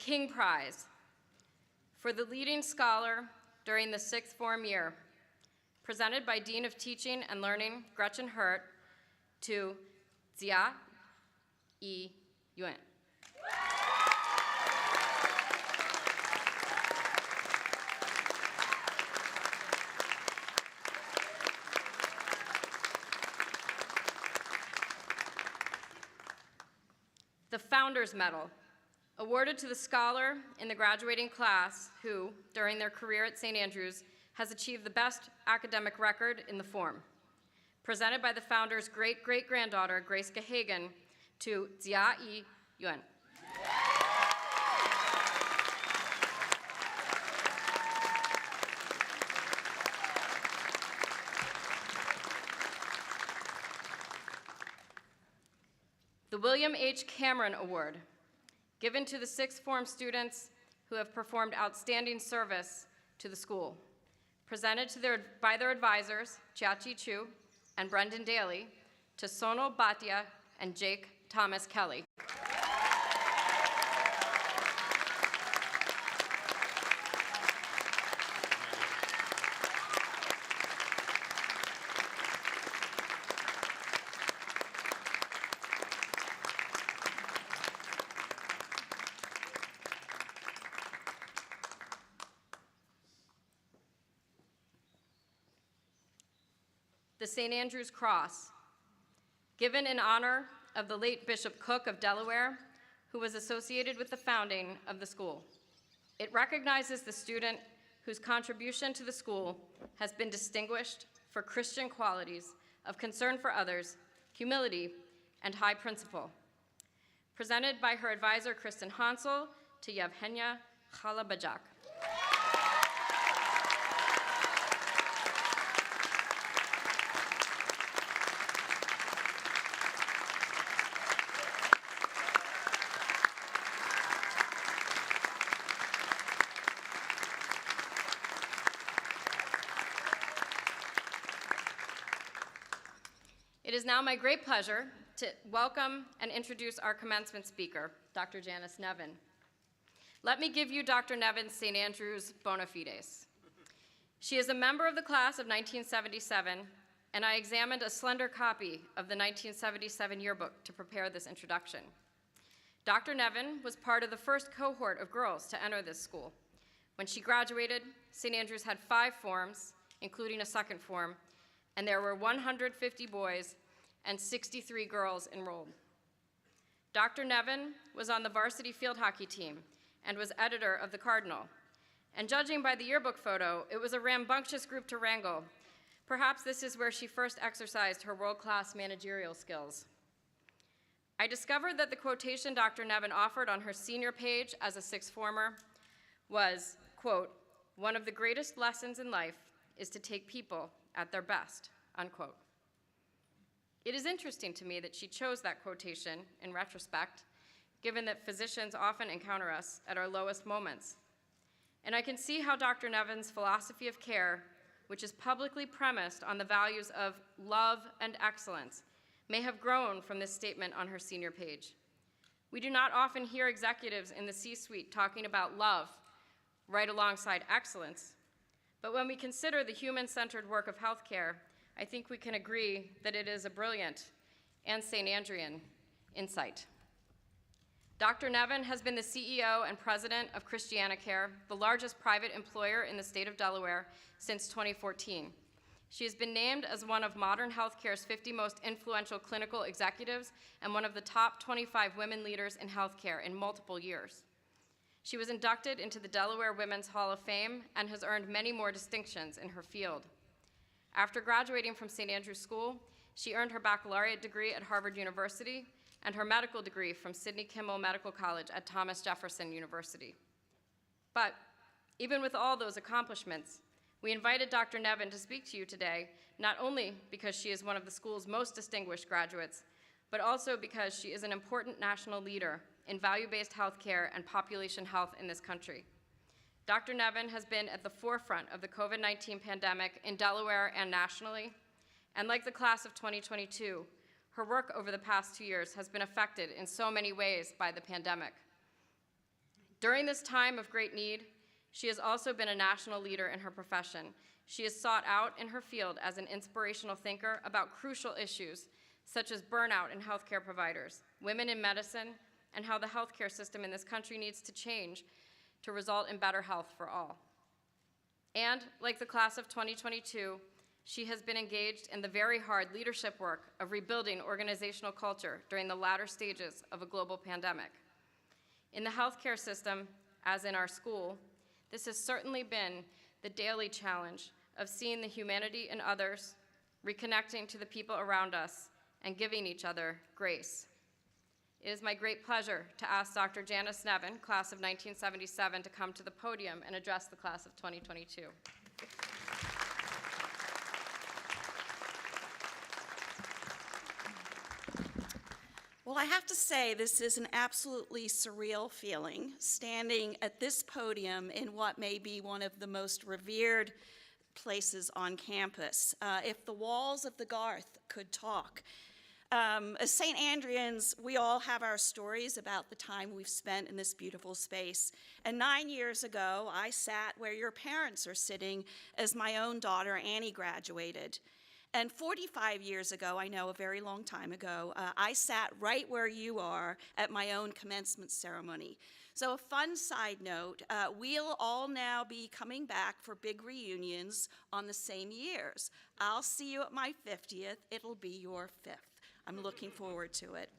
King Prize for the leading scholar during the sixth form year, presented by Dean of Teaching and Learning, Gretchen Hurt, to Jia Yi Yuan. The Founders Medal, awarded to the scholar in the graduating class who, during their career at St. Andrews, has achieved the best academic record in the form. Presented by the founder's great-great-granddaughter, Grace Gahagan, to Jia Yi Yuan. The William H. Cameron Award, given to the sixth form students who have performed outstanding service to the school. Presented by their advisors, Chiachi Chu and Brendan Daly, to Sonal Bhatia and Jake Thomas Kelly. The St. Andrew's Cross, given in honor of the late Bishop Cook of Delaware, who was associated with the founding of the school. It recognizes the student whose contribution to the school has been distinguished for Christian qualities of concern for others, humility, and high principle. Presented by her advisor, Kristen Hansel, to Yevhenia Khalabajak. It is now my great pleasure to welcome and introduce our commencement speaker, Dr. Janice Nevin. Let me give you Dr. Nevin's St. Andrews bona fides. She is a member of the class of 1977, and I examined a slender copy of the 1977 yearbook to prepare this introduction. Dr. Nevin was part of the first cohort of girls to enter this school. When she graduated, St. Andrews had 5 forms, including a second form, and there were 150 boys and 63 girls enrolled. Dr. Nevin was on the varsity field hockey team and was editor of the Cardinal. And judging by the yearbook photo, it was a rambunctious group to wrangle. Perhaps this is where she first exercised her world-class managerial skills. I discovered that the quotation Dr. Nevin offered on her senior page as a sixth former was, quote, "One of the greatest lessons in life is to take people at their best," unquote. It is interesting to me that she chose that quotation in retrospect, given that physicians often encounter us at our lowest moments. And I can see how Dr. Nevin's philosophy of care, which is publicly premised on the values of love and excellence, may have grown from this statement on her senior page. We do not often hear executives in the C-suite talking about love right alongside excellence, but when we consider the human-centered work of healthcare, I think we can agree that it is a brilliant and St. Andrean insight. Dr. Nevin has been the CEO and president of ChristianaCare, the largest private employer in the state of Delaware, since 2014. She has been named as one of modern healthcare's 50 most influential clinical executives and one of the top 25 women leaders in healthcare in multiple years. She was inducted into the Delaware Women's Hall of Fame and has earned many more distinctions in her field. After graduating from St. Andrews School, she earned her baccalaureate degree at Harvard University and her medical degree from Sidney Kimmel Medical College at Thomas Jefferson University. But even with all those accomplishments, we invited Dr. Nevin to speak to you today, not only because she is one of the school's most distinguished graduates, but also because she is an important national leader in value-based healthcare and population health in this country. Dr. Nevin has been at the forefront of the COVID-19 pandemic in Delaware and nationally, and like the class of 2022, her work over the past 2 years has been affected in so many ways by the pandemic. During this time of great need, she has also been a national leader in her profession. She is sought out in her field as an inspirational thinker about crucial issues such as burnout in healthcare providers, women in medicine, and how the healthcare system in this country needs to change to result in better health for all. And like the class of 2022, she has been engaged in the very hard leadership work of rebuilding organizational culture during the latter stages of a global pandemic. In the healthcare system, as in our school, this has certainly been the daily challenge of seeing the humanity in others, reconnecting to the people around us, and giving each other grace. It is my great pleasure to ask Dr. Janice Nevin, class of 1977, to come to the podium and address the class of 2022. Well, I have to say, this is an absolutely surreal feeling, standing at this podium in what may be one of the most revered places on campus. If the walls of the Garth could talk. As St. Andreans, we all have our stories about the time we've spent in this beautiful space. And 9 years ago, I sat where your parents are sitting as my own daughter, Annie, graduated. And 45 years ago, I know, a very long time ago, I sat right where you are at my own commencement ceremony. So a fun side note, we'll all now be coming back for big reunions on the same years. I'll see you at my 50th. It'll be your 5th. I'm looking forward to it.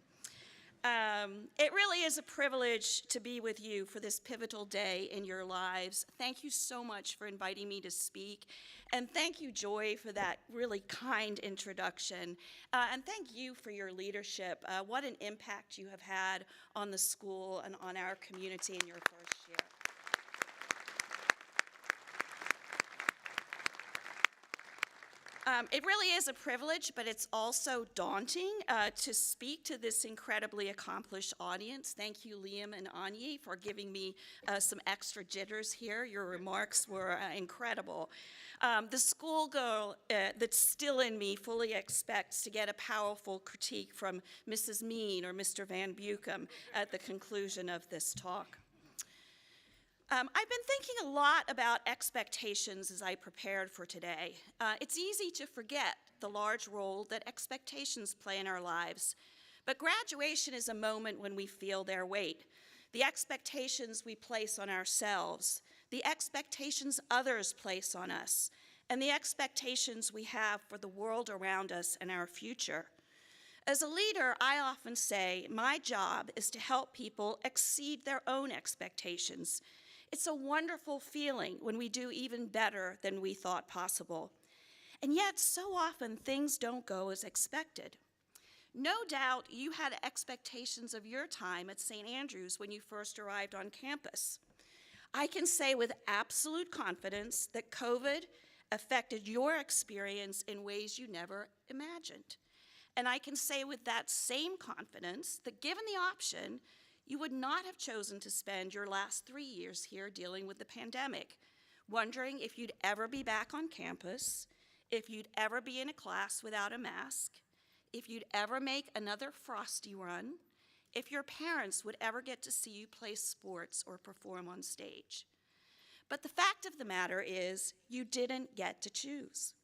It really is a privilege to be with you for this pivotal day in your lives. Thank you so much for inviting me to speak. And thank you, Joy, for that really kind introduction. And thank you for your leadership. What an impact you have had on the school and on our community in your first year. It really is a privilege, but it's also daunting to speak to this incredibly accomplished audience. Thank you, Liam and Anyi, for giving me some extra jitters here. Your remarks were incredible. The schoolgirl that's still in me fully expects to get a powerful critique from Mrs. Mean or Mr. Van Buchem at the conclusion of this talk. I've been thinking a lot about expectations as I prepared for today. It's easy to forget the large role that expectations play in our lives, but graduation is a moment when we feel their weight. The expectations we place on ourselves, the expectations others place on us, and the expectations we have for the world around us and our future. As a leader, I often say my job is to help people exceed their own expectations. It's a wonderful feeling when we do even better than we thought possible. And yet, so often, things don't go as expected. No doubt you had expectations of your time at St. Andrews when you first arrived on campus. I can say with absolute confidence that COVID affected your experience in ways you never imagined. And I can say with that same confidence that given the option, you would not have chosen to spend your last 3 years here dealing with the pandemic, wondering if you'd ever be back on campus, if you'd ever be in a class without a mask, if you'd ever make another Frosty run, if your parents would ever get to see you play sports or perform on stage. But the fact of the matter is, you didn't get to choose.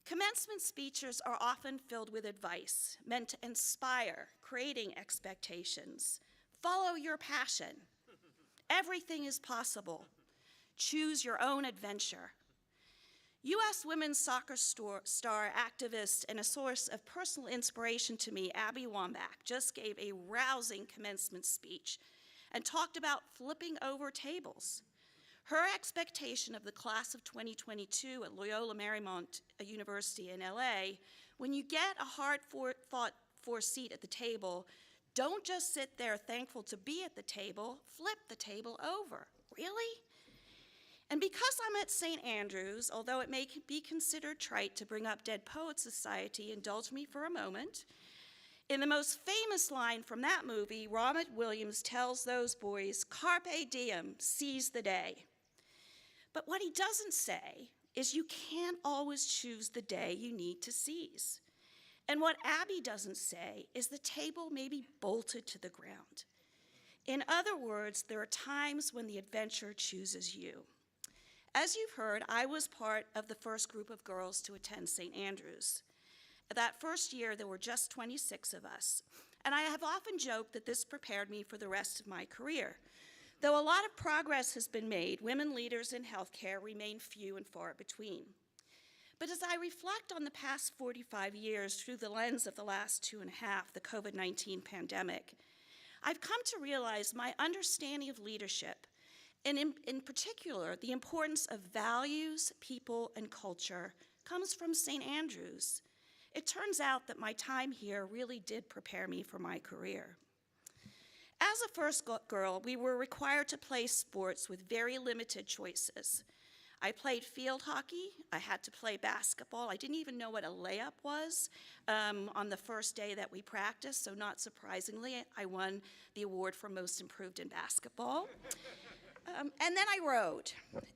Commencement speeches are often filled with advice meant to inspire, creating expectations. Follow your passion. Everything is possible. Choose your own adventure. U.S. women's soccer star, activist, and a source of personal inspiration to me, Abby Wambach, just gave a rousing commencement speech and talked about flipping over tables. Her expectation of the class of 2022 at Loyola Marymount University in LA, when you get a hard-fought-for seat at the table, don't just sit there thankful to be at the table, flip the table over. Really? And because I'm at St. Andrews, although it may be considered trite to bring up Dead Poets Society, indulge me for a moment. In the most famous line from that movie, Robert Williams tells those boys, "Carpe diem, seize the day." But what he doesn't say is you can't always choose the day you need to seize. And what Abby doesn't say is the table may be bolted to the ground. In other words, there are times when the adventure chooses you. As you've heard, I was part of the first group of girls to attend St. Andrews. That first year, there were just 26 of us, and I have often joked that this prepared me for the rest of my career. Though a lot of progress has been made, women leaders in healthcare remain few and far between. But as I reflect on the past 45 years through the lens of the last 2.5, the COVID-19 pandemic, I've come to realize my understanding of leadership, and in particular, the importance of values, people, and culture, comes from St. Andrews. It turns out that my time here really did prepare me for my career. As a first girl, we were required to play sports with very limited choices. I played field hockey. I had to play basketball. I didn't even know what a layup was on the first day that we practiced, so not surprisingly, I won the award for most improved in basketball. And then I rowed,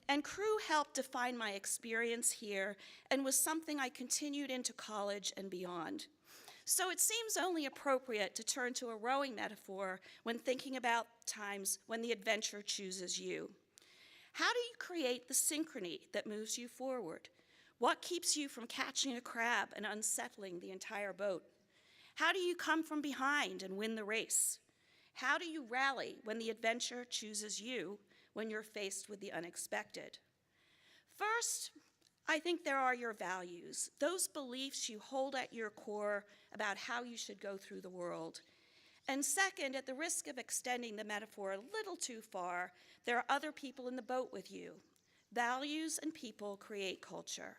and crew helped define my experience here and was something I continued into college and beyond. So it seems only appropriate to turn to a rowing metaphor when thinking about times when the adventure chooses you. How do you create the synchrony that moves you forward? What keeps you from catching a crab and unsettling the entire boat? How do you come from behind and win the race? How do you rally when the adventure chooses you, when you're faced with the unexpected? First, I think there are your values, those beliefs you hold at your core about how you should go through the world. And second, at the risk of extending the metaphor a little too far, there are other people in the boat with you. Values and people create culture.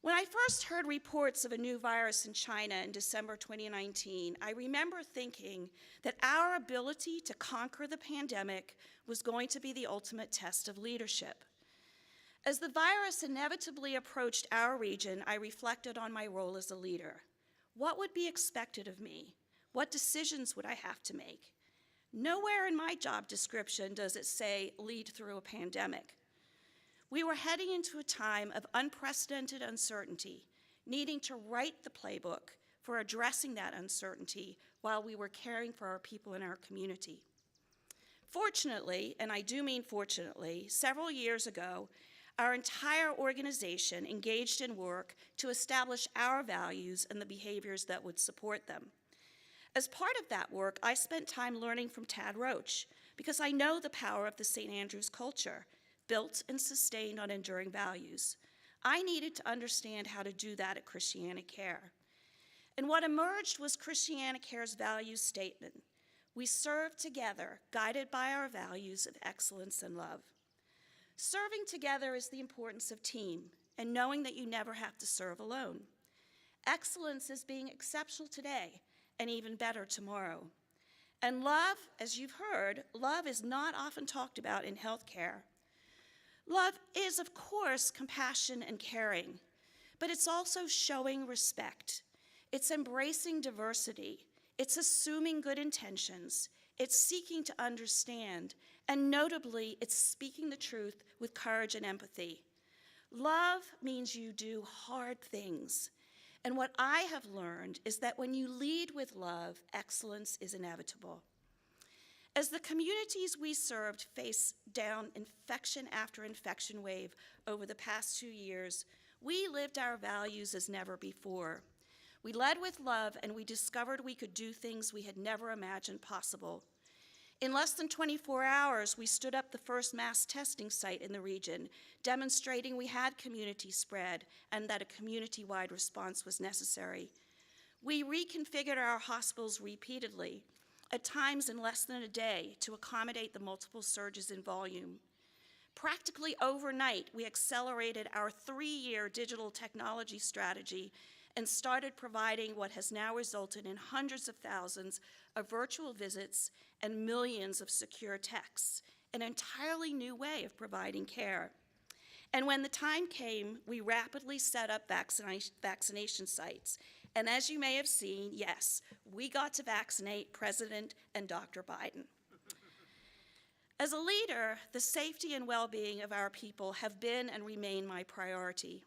When I first heard reports of a new virus in China in December 2019, I remember thinking that our ability to conquer the pandemic was going to be the ultimate test of leadership. As the virus inevitably approached our region, I reflected on my role as a leader. What would be expected of me? What decisions would I have to make? Nowhere in my job description does it say lead through a pandemic. We were heading into a time of unprecedented uncertainty, needing to write the playbook for addressing that uncertainty while we were caring for our people in our community. Fortunately, and I do mean fortunately, several years ago, our entire organization engaged in work to establish our values and the behaviors that would support them. As part of that work, I spent time learning from Tad Roach because I know the power of the St. Andrews culture, built and sustained on enduring values. I needed to understand how to do that at Christianity-Care. And what emerged was Christianity-Care's values statement. We serve together, guided by our values of excellence and love. Serving together is the importance of team and knowing that you never have to serve alone. Excellence is being exceptional today and even better tomorrow. And love, as you've heard, love is not often talked about in healthcare. Love is, of course, compassion and caring, but it's also showing respect. It's embracing diversity. It's assuming good intentions. It's seeking to understand. And notably, it's speaking the truth with courage and empathy. Love means you do hard things. And what I have learned is that when you lead with love, excellence is inevitable. As the communities we served faced down infection after infection wave over the past 2 years, we lived our values as never before. We led with love, and we discovered we could do things we had never imagined possible. In less than 24 hours, we stood up the first mass testing site in the region, demonstrating we had community spread and that a community-wide response was necessary. We reconfigured our hospitals repeatedly, at times in less than a day, to accommodate the multiple surges in volume. Practically overnight, we accelerated our 3-year digital technology strategy and started providing what has now resulted in hundreds of thousands of virtual visits and millions of secure texts, an entirely new way of providing care. And when the time came, we rapidly set up vaccination sites. And as you may have seen, yes, we got to vaccinate President and Dr. Biden. As a leader, the safety and well-being of our people have been and remain my priority.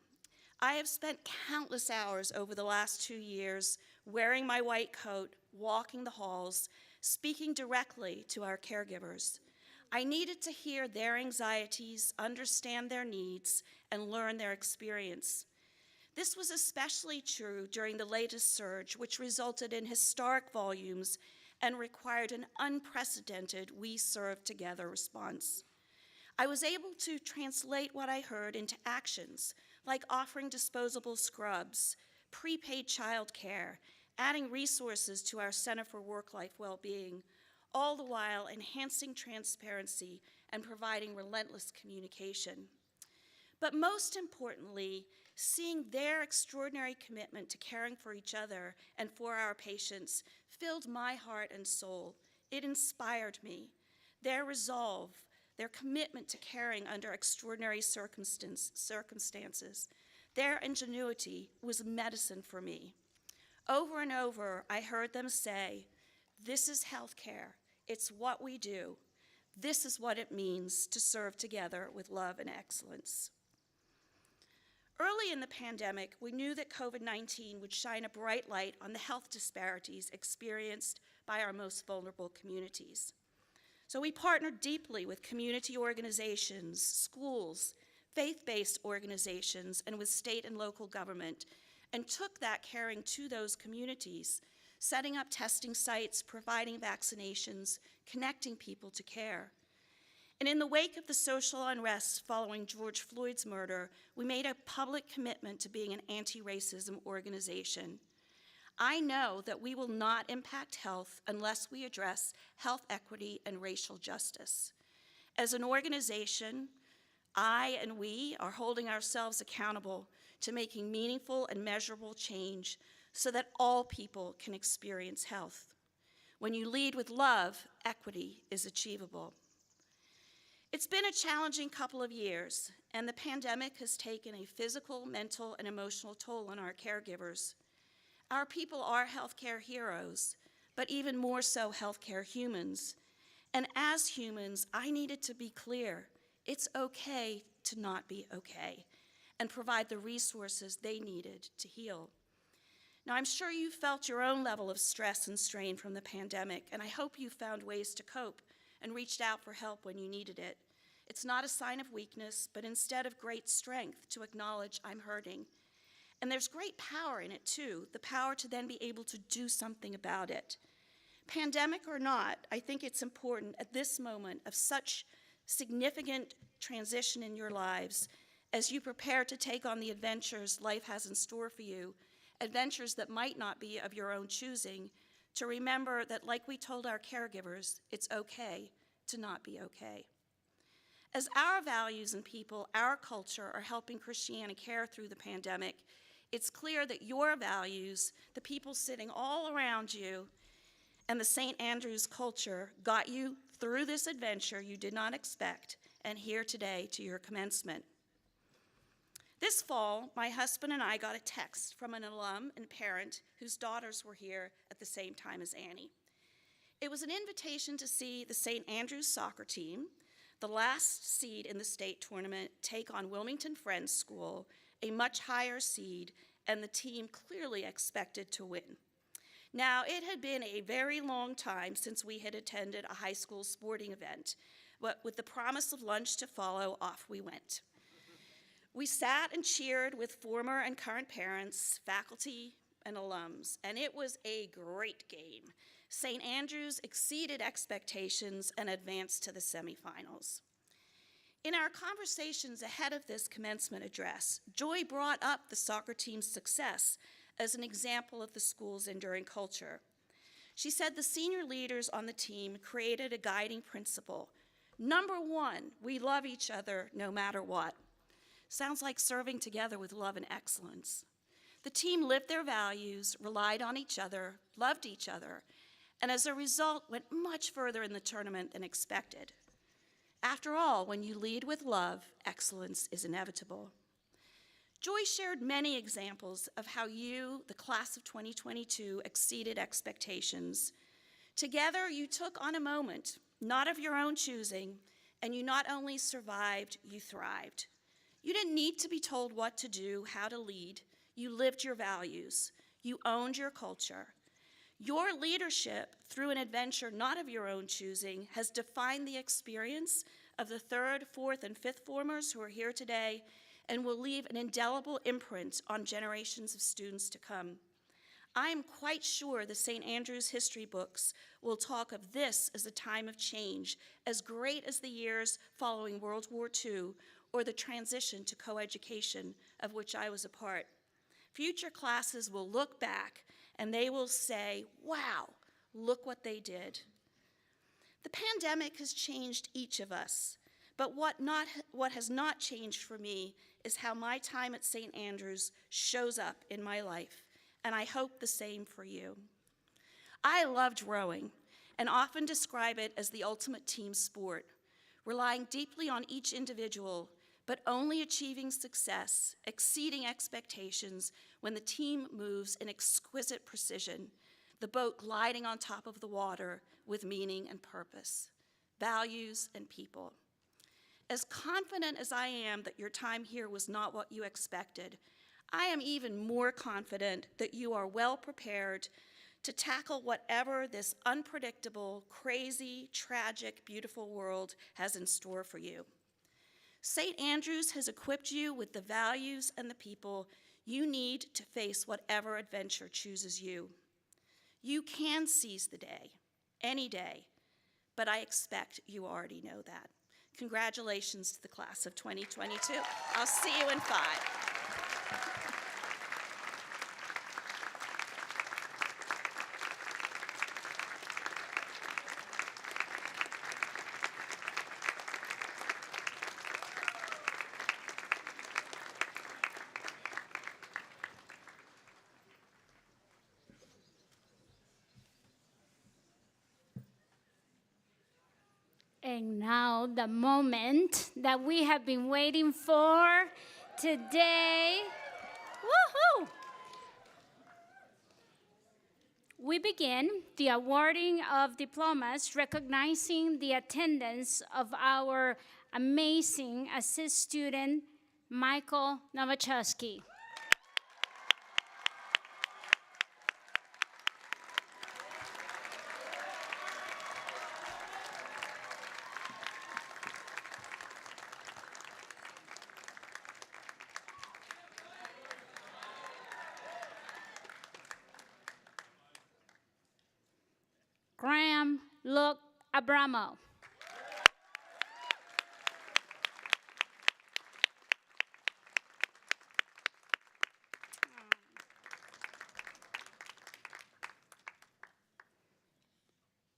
I have spent countless hours over the last 2 years wearing my white coat, walking the halls, speaking directly to our caregivers. I needed to hear their anxieties, understand their needs, and learn their experience. This was especially true during the latest surge, which resulted in historic volumes and required an unprecedented We Serve Together response. I was able to translate what I heard into actions, like offering disposable scrubs, prepaid childcare, adding resources to our Center for Work-Life Wellbeing, all the while enhancing transparency and providing relentless communication. But most importantly, seeing their extraordinary commitment to caring for each other and for our patients filled my heart and soul. It inspired me. Their resolve, their commitment to caring under extraordinary circumstances, their ingenuity was medicine for me. Over and over, I heard them say, "This is healthcare. It's what we do. This is what it means to serve together with love and excellence." Early in the pandemic, we knew that COVID-19 would shine a bright light on the health disparities experienced by our most vulnerable communities. So we partnered deeply with community organizations, schools, faith-based organizations, and with state and local government, and took that caring to those communities, setting up testing sites, providing vaccinations, connecting people to care. And in the wake of the social unrest following George Floyd's murder, we made a public commitment to being an anti-racism organization. I know that we will not impact health unless we address health equity and racial justice. As an organization, I and we are holding ourselves accountable to making meaningful and measurable change so that all people can experience health. When you lead with love, equity is achievable. It's been a challenging couple of years, and the pandemic has taken a physical, mental, and emotional toll on our caregivers. Our people are healthcare heroes, but even more so healthcare humans. And as humans, I needed to be clear, it's okay to not be okay, and provide the resources they needed to heal. Now, I'm sure you felt your own level of stress and strain from the pandemic, and I hope you found ways to cope and reached out for help when you needed it. It's not a sign of weakness, but instead of great strength to acknowledge I'm hurting. And there's great power in it too, the power to then be able to do something about it. Pandemic or not, I think it's important at this moment of such significant transition in your lives as you prepare to take on the adventures life has in store for you, adventures that might not be of your own choosing, to remember that, like we told our caregivers, it's okay to not be okay. As our values and people, our culture, are helping Christianity care through the pandemic, it's clear that your values, the people sitting all around you, and the St. Andrew's culture got you through this adventure you did not expect, and here today to your commencement. This fall, my husband and I got a text from an alum and parent whose daughters were here at the same time as Annie. It was an invitation to see the St. Andrew's soccer team, the last seed in the state tournament, take on Wilmington Friends School, a much higher seed, and the team clearly expected to win. Now, it had been a very long time since we had attended a high school sporting event, but with the promise of lunch to follow, off we went. We sat and cheered with former and current parents, faculty, and alums, and it was a great game. St. Andrews exceeded expectations and advanced to the semifinals. In our conversations ahead of this commencement address, Joy brought up the soccer team's success as an example of the school's enduring culture. She said the senior leaders on the team created a guiding principle. Number one, we love each other no matter what. Sounds like serving together with love and excellence. The team lived their values, relied on each other, loved each other, and as a result went much further in the tournament than expected. After all, when you lead with love, excellence is inevitable. Joy shared many examples of how you, the class of 2022, exceeded expectations. Together, you took on a moment, not of your own choosing, and you not only survived, you thrived. You didn't need to be told what to do, how to lead. You lived your values. You owned your culture. Your leadership through an adventure not of your own choosing has defined the experience of the third, fourth, and fifth formers who are here today and will leave an indelible imprint on generations of students to come. I am quite sure the St. Andrews history books will talk of this as a time of change, as great as the years following World War II or the transition to coeducation, of which I was a part. Future classes will look back and they will say, wow, look what they did. The pandemic has changed each of us, but what has not changed for me is how my time at St. Andrews shows up in my life, and I hope the same for you. I loved rowing and often describe it as the ultimate team sport, relying deeply on each individual, but only achieving success, exceeding expectations when the team moves in exquisite precision, the boat gliding on top of the water with meaning and purpose, values and people. As confident as I am that your time here was not what you expected, I am even more confident that you are well prepared to tackle whatever this unpredictable, crazy, tragic, beautiful world has in store for you. St. Andrews has equipped you with the values and the people you need to face whatever adventure chooses you. You can seize the day, any day, but I expect you already know that. Congratulations to the class of 2022. I'll see you in 5. And now the moment that we have been waiting for today. Woohoo! We begin the awarding of diplomas recognizing the attendance of our amazing assist student, Michael Nowaczewski. Graham Luke Abramo.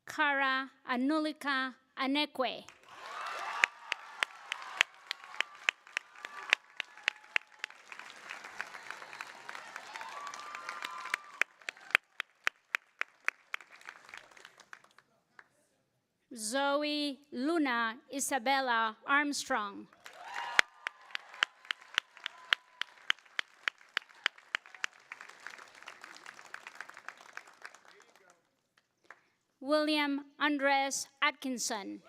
Kara Anulika Anekwe. Zoe Luna Isabella Armstrong. William Andres Atkinson.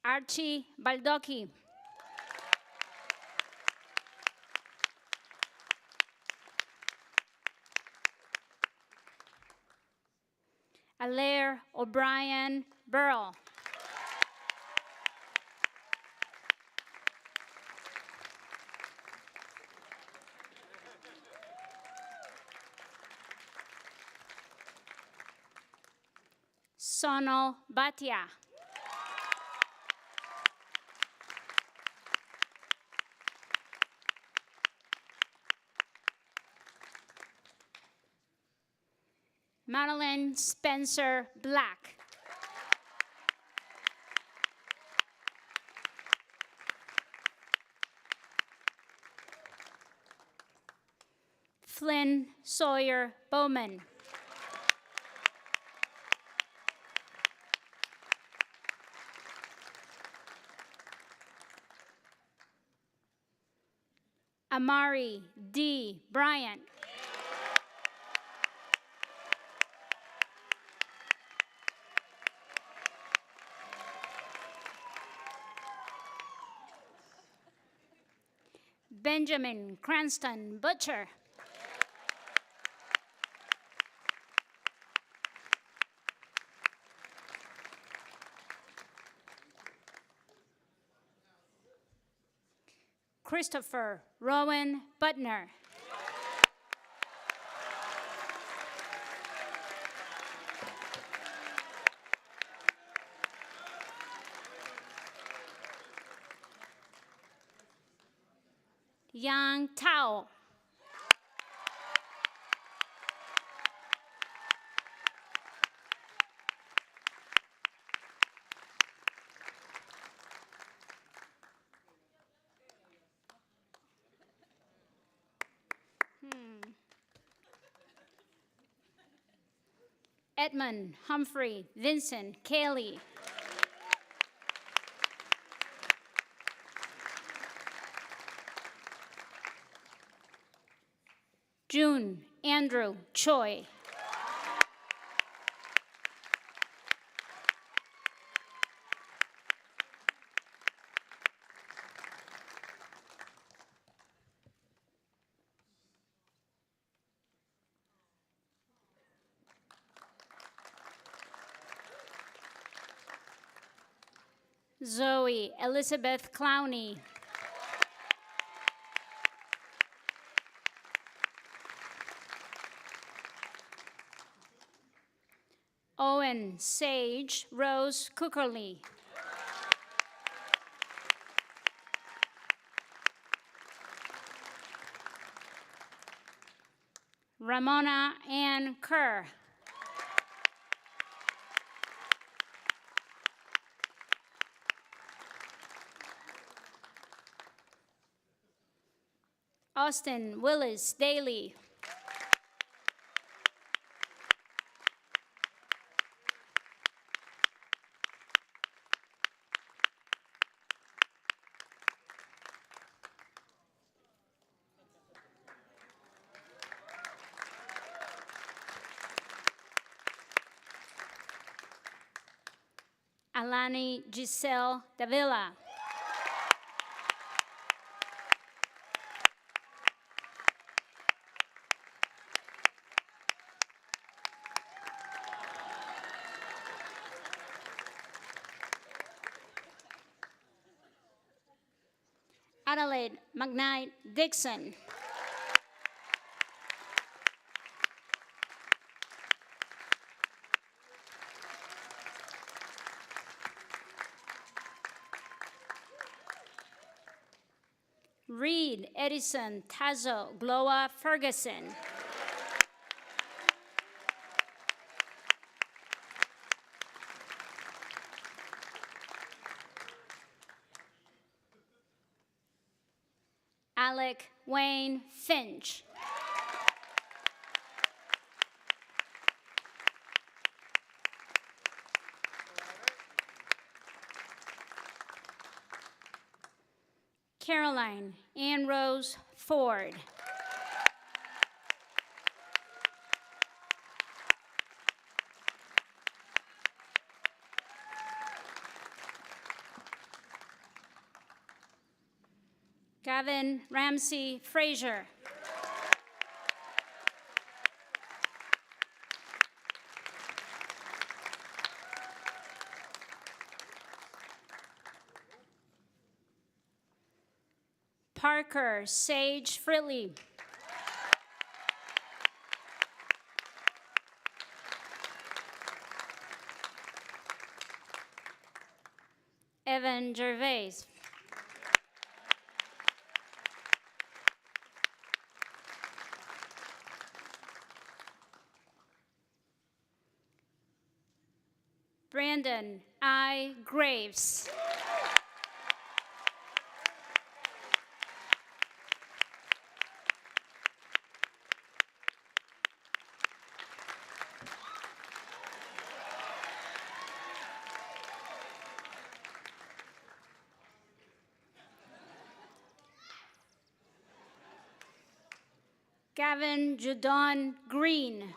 Archie Baldocky. Alaire O'Brien Burrell. Sonal Bhatia. Madeline Spencer Black. Flynn Sawyer Bowman. Amari D. Bryant. Benjamin Cranston Butcher. Christopher Rowan Butner. Yang Tao. Edmund Humphrey Vincent Kelly. June Andrew Choi. Zoe Elizabeth Clowney. Owen Sage Rose Cookerly. Ramona Ann Kerr. Austin Willis Daly. Alani Giselle Davila. Adelaide McKnight Dixon. Reed Edison Tazo Gloa Ferguson. Alec Wayne Finch. Caroline Ann Rose Ford. Gavin Ramsey Frazier. Parker Sage Fritley. Evan Gervais. Brandon I. Graves. Gavin Judon Green.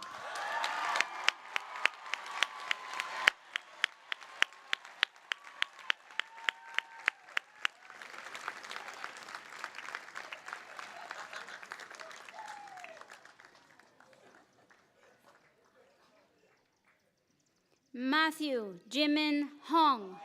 Matthew Jimin Hong.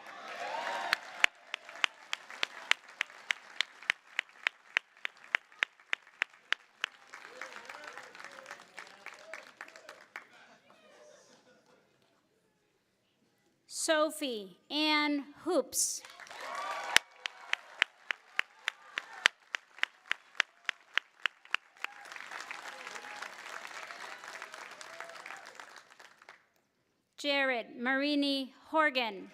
Sophie Ann Hoops. Jared Marini Horgan.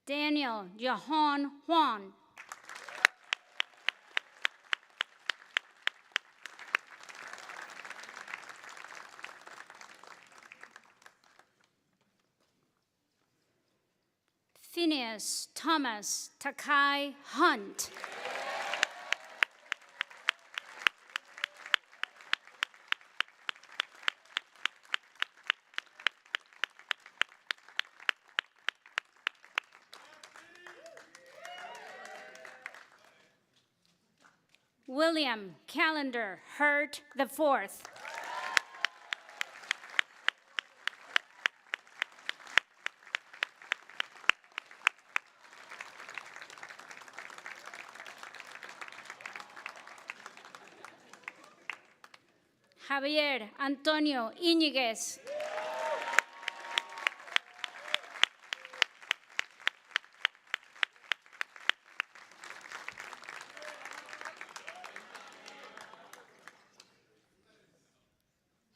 Daniel Jahan Juan. Phineas Thomas Takai Hunt. William Calendar Hurt IV. Javier Antonio Íñiguez.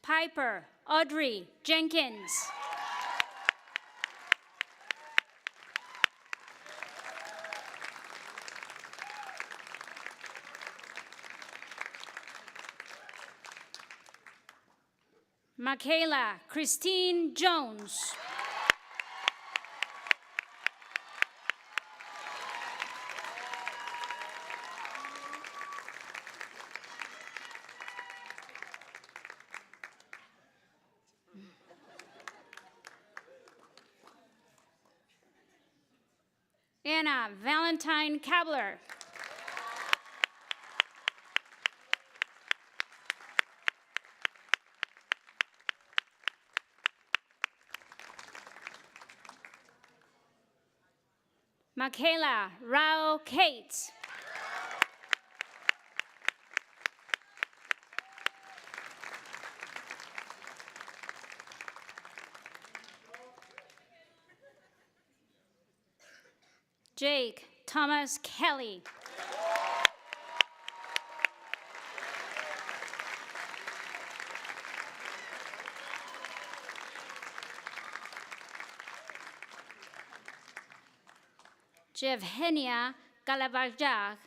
Piper Audrey Jenkins. Michaela Christine Jones. Anna Valentine Kabler. Michaela Rao Cates. Jake Thomas Kelly. Jevhenia Galavajak.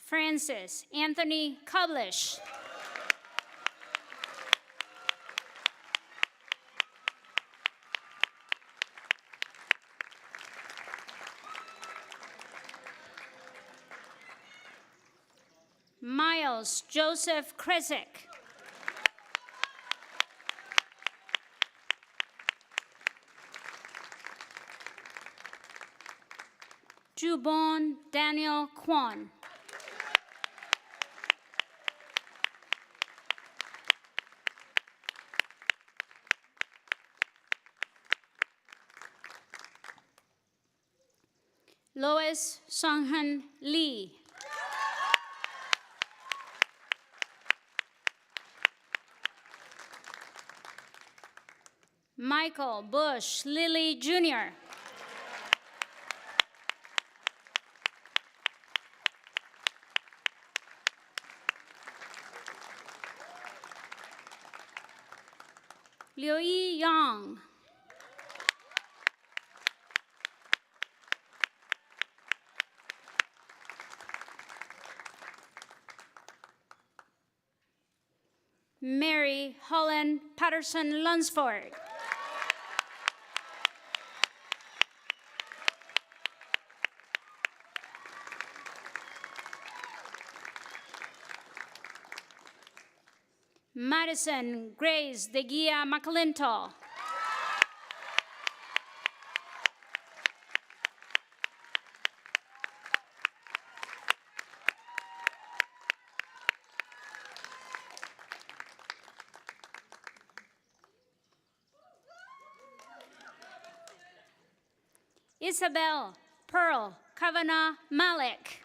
Francis Anthony Kublish. Miles Joseph Krisick. Jubon Daniel Kwan. Lois Songhan Lee. Michael Bush Lilly Jr. Liu Yi Yang. Mary Holland Patterson Lunsford. Madison Grace de Guia McClintock. Isabel Pearl Kavanagh Malik.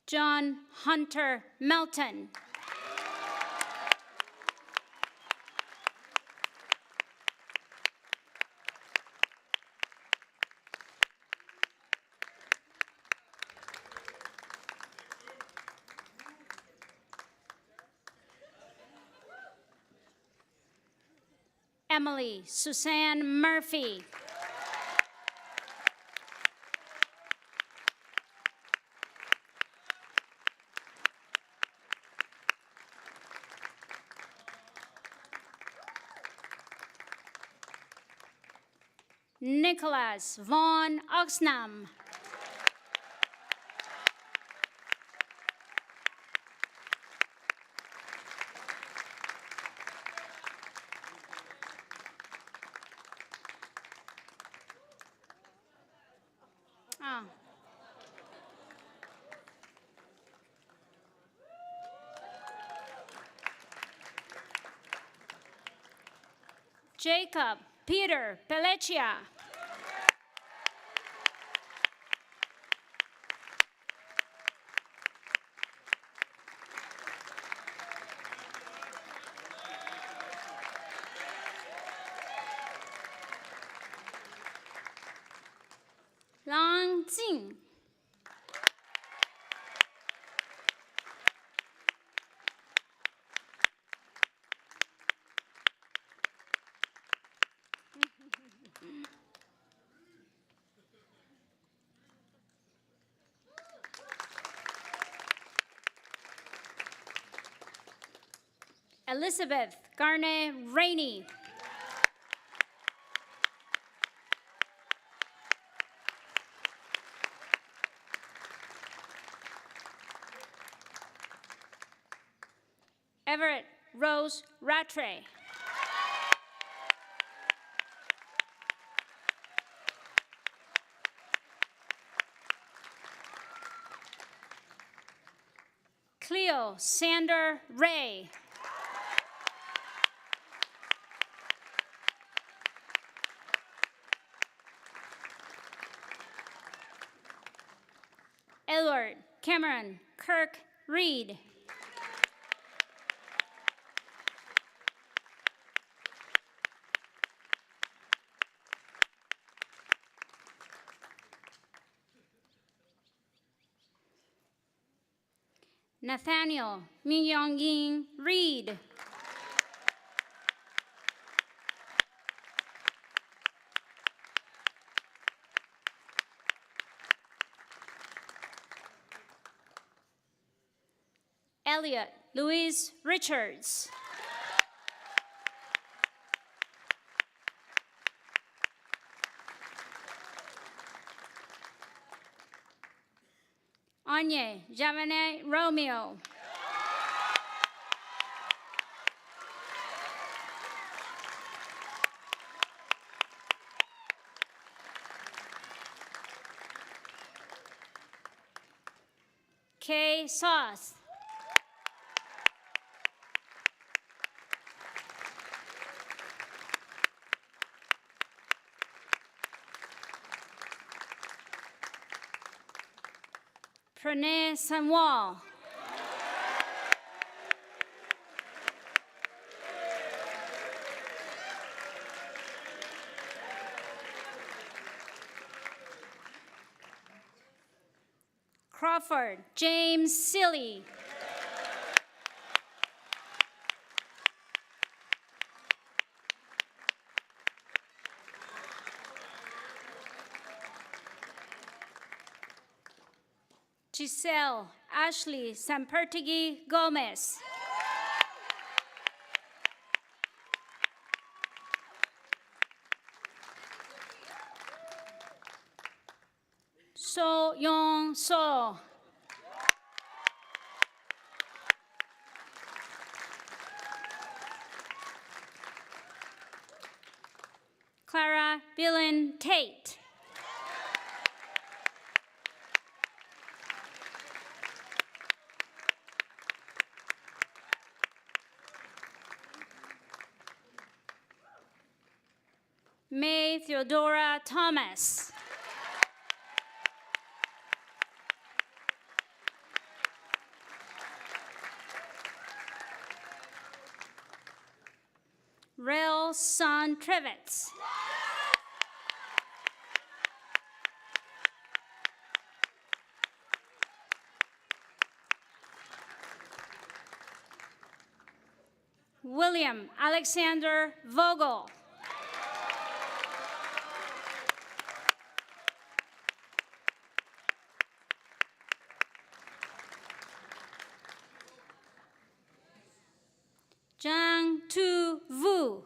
John Hunter Melton. Emily Suzanne Murphy. Nicholas Vaughn Oxnam. Oh. Jacob Peter Pelleccia. Lang Jing. Elizabeth Garnet Rainey. Everett Rose Rattray. Cleo Sander Ray. Edward Cameron Kirk Reed. Nathaniel Mingyong Reed. Elliot Louise Richards. Anye Javane Romeo. Kay Sauce. Pranay Sanwal. Crawford James Silly. Giselle Ashley Sampertigi Gomez. So Young So. Clara Billen Tate. May Theodora Thomas. Rel Son Trivets. William Alexander Vogel. Zhang Tu Vu.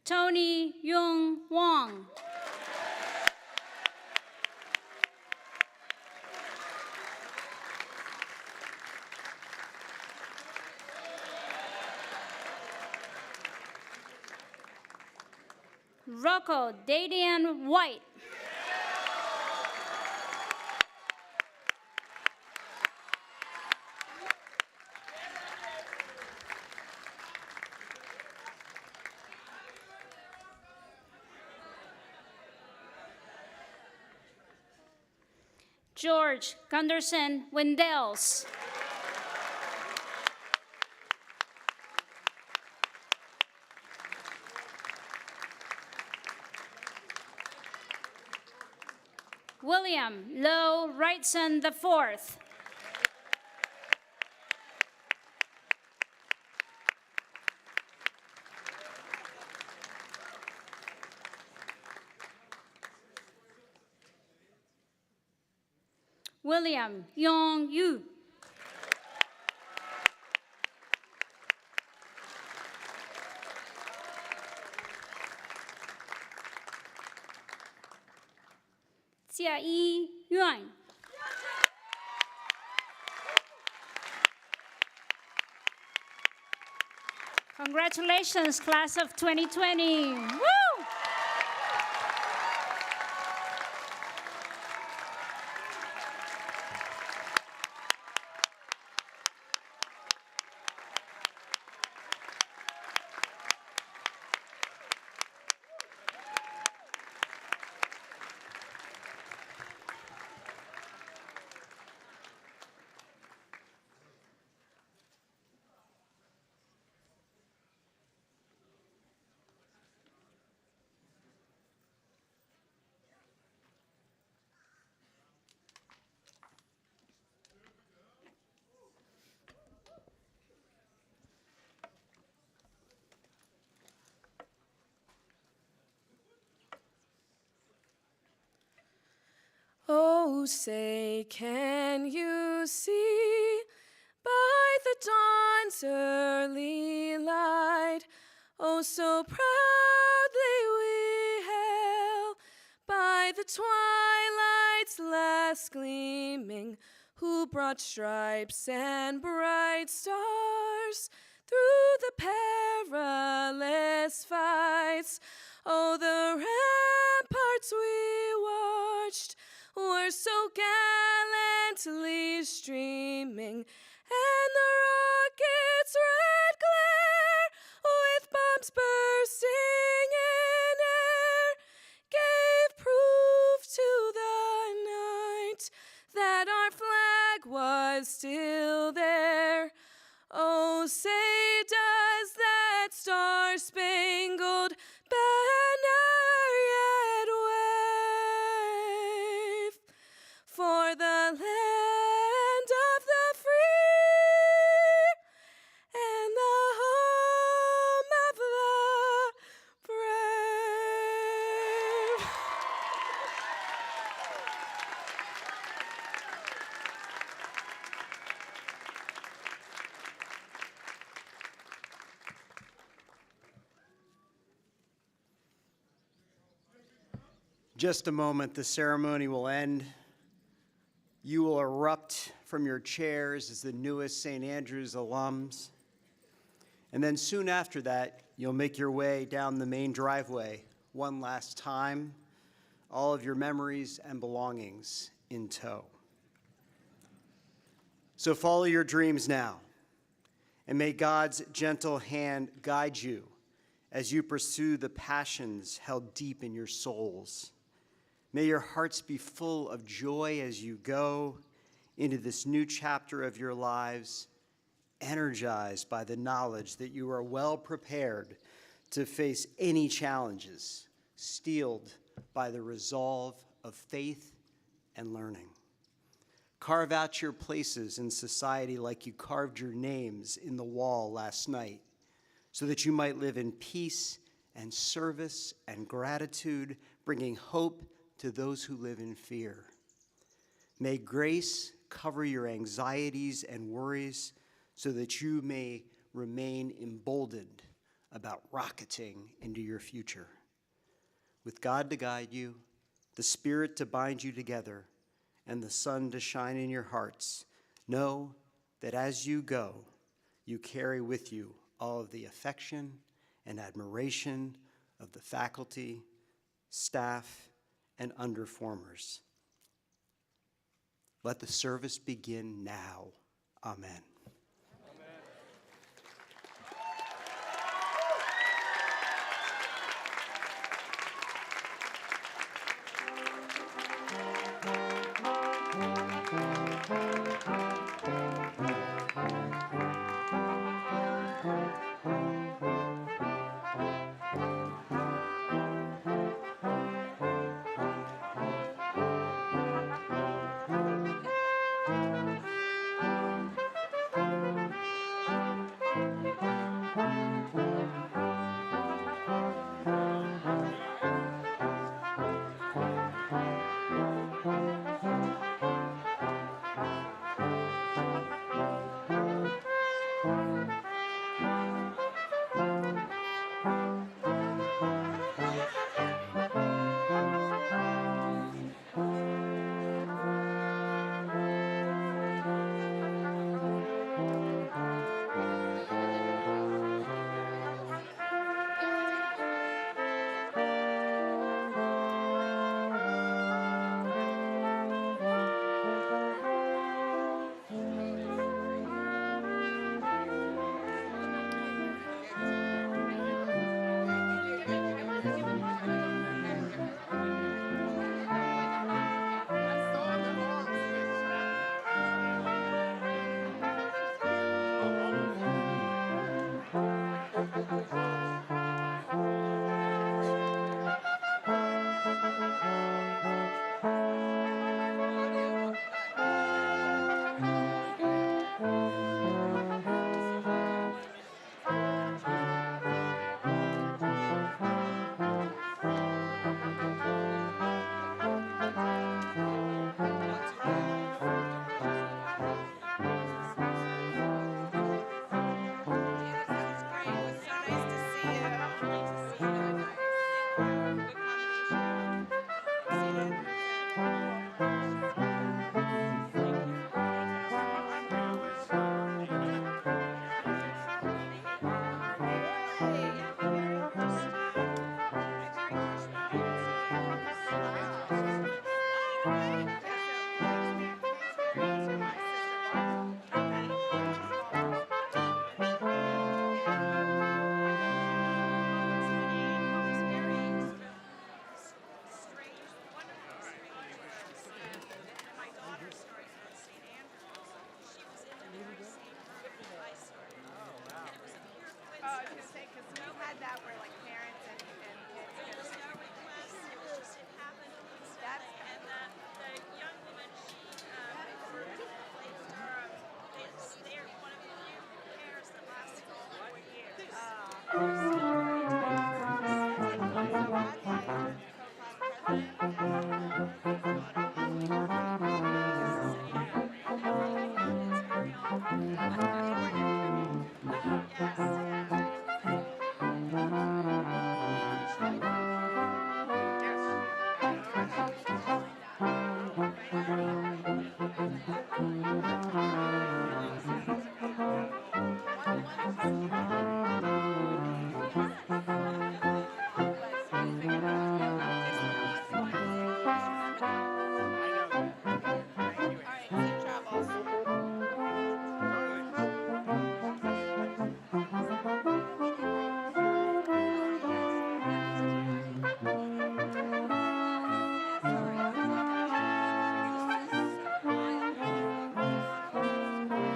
Tony Yung Wong. Rocco Dadian White. George Gunderson Wendels. William Lowe Wrightson IV. William Yong Yu. Jia Yi Yuan. Congratulations, class of 2020. Woo! Oh, say, can you see by the dawn's early light, oh, so proudly we hail by the twilight's last gleaming, who brought stripes and bright stars through the perilous fights. Oh, the ramparts we watched were so gallantly streaming, and the rocket's red glare, with bombs bursting in air, gave proof to the night that our flag was still there. Oh, say, does that star-spangled banner yet wave for the land of the free and the home of the just a moment, the ceremony will end. You will erupt from your chairs as the newest St. Andrews alums. And then soon after that, you'll make your way down the main driveway one last time, all of your memories and belongings in tow. So follow your dreams now, and may God's gentle hand guide you as you pursue the passions held deep in your souls. May your hearts be full of joy as you go into this new chapter of your lives, energized by the knowledge that you are well prepared to face any challenges, steeled by the resolve of faith and learning. Carve out your places in society like you carved your names in the wall last night, so that you might live in peace and service and gratitude, bringing hope to those who live in fear. May grace cover your anxieties and worries so that you may remain emboldened about rocketing into your future. With God to guide you, the Spirit to bind you together, and the sun to shine in your hearts, know that as you go, you carry with you all of the affection and admiration of the faculty, staff, and underformers. Let the service begin now. Amen. Thank you.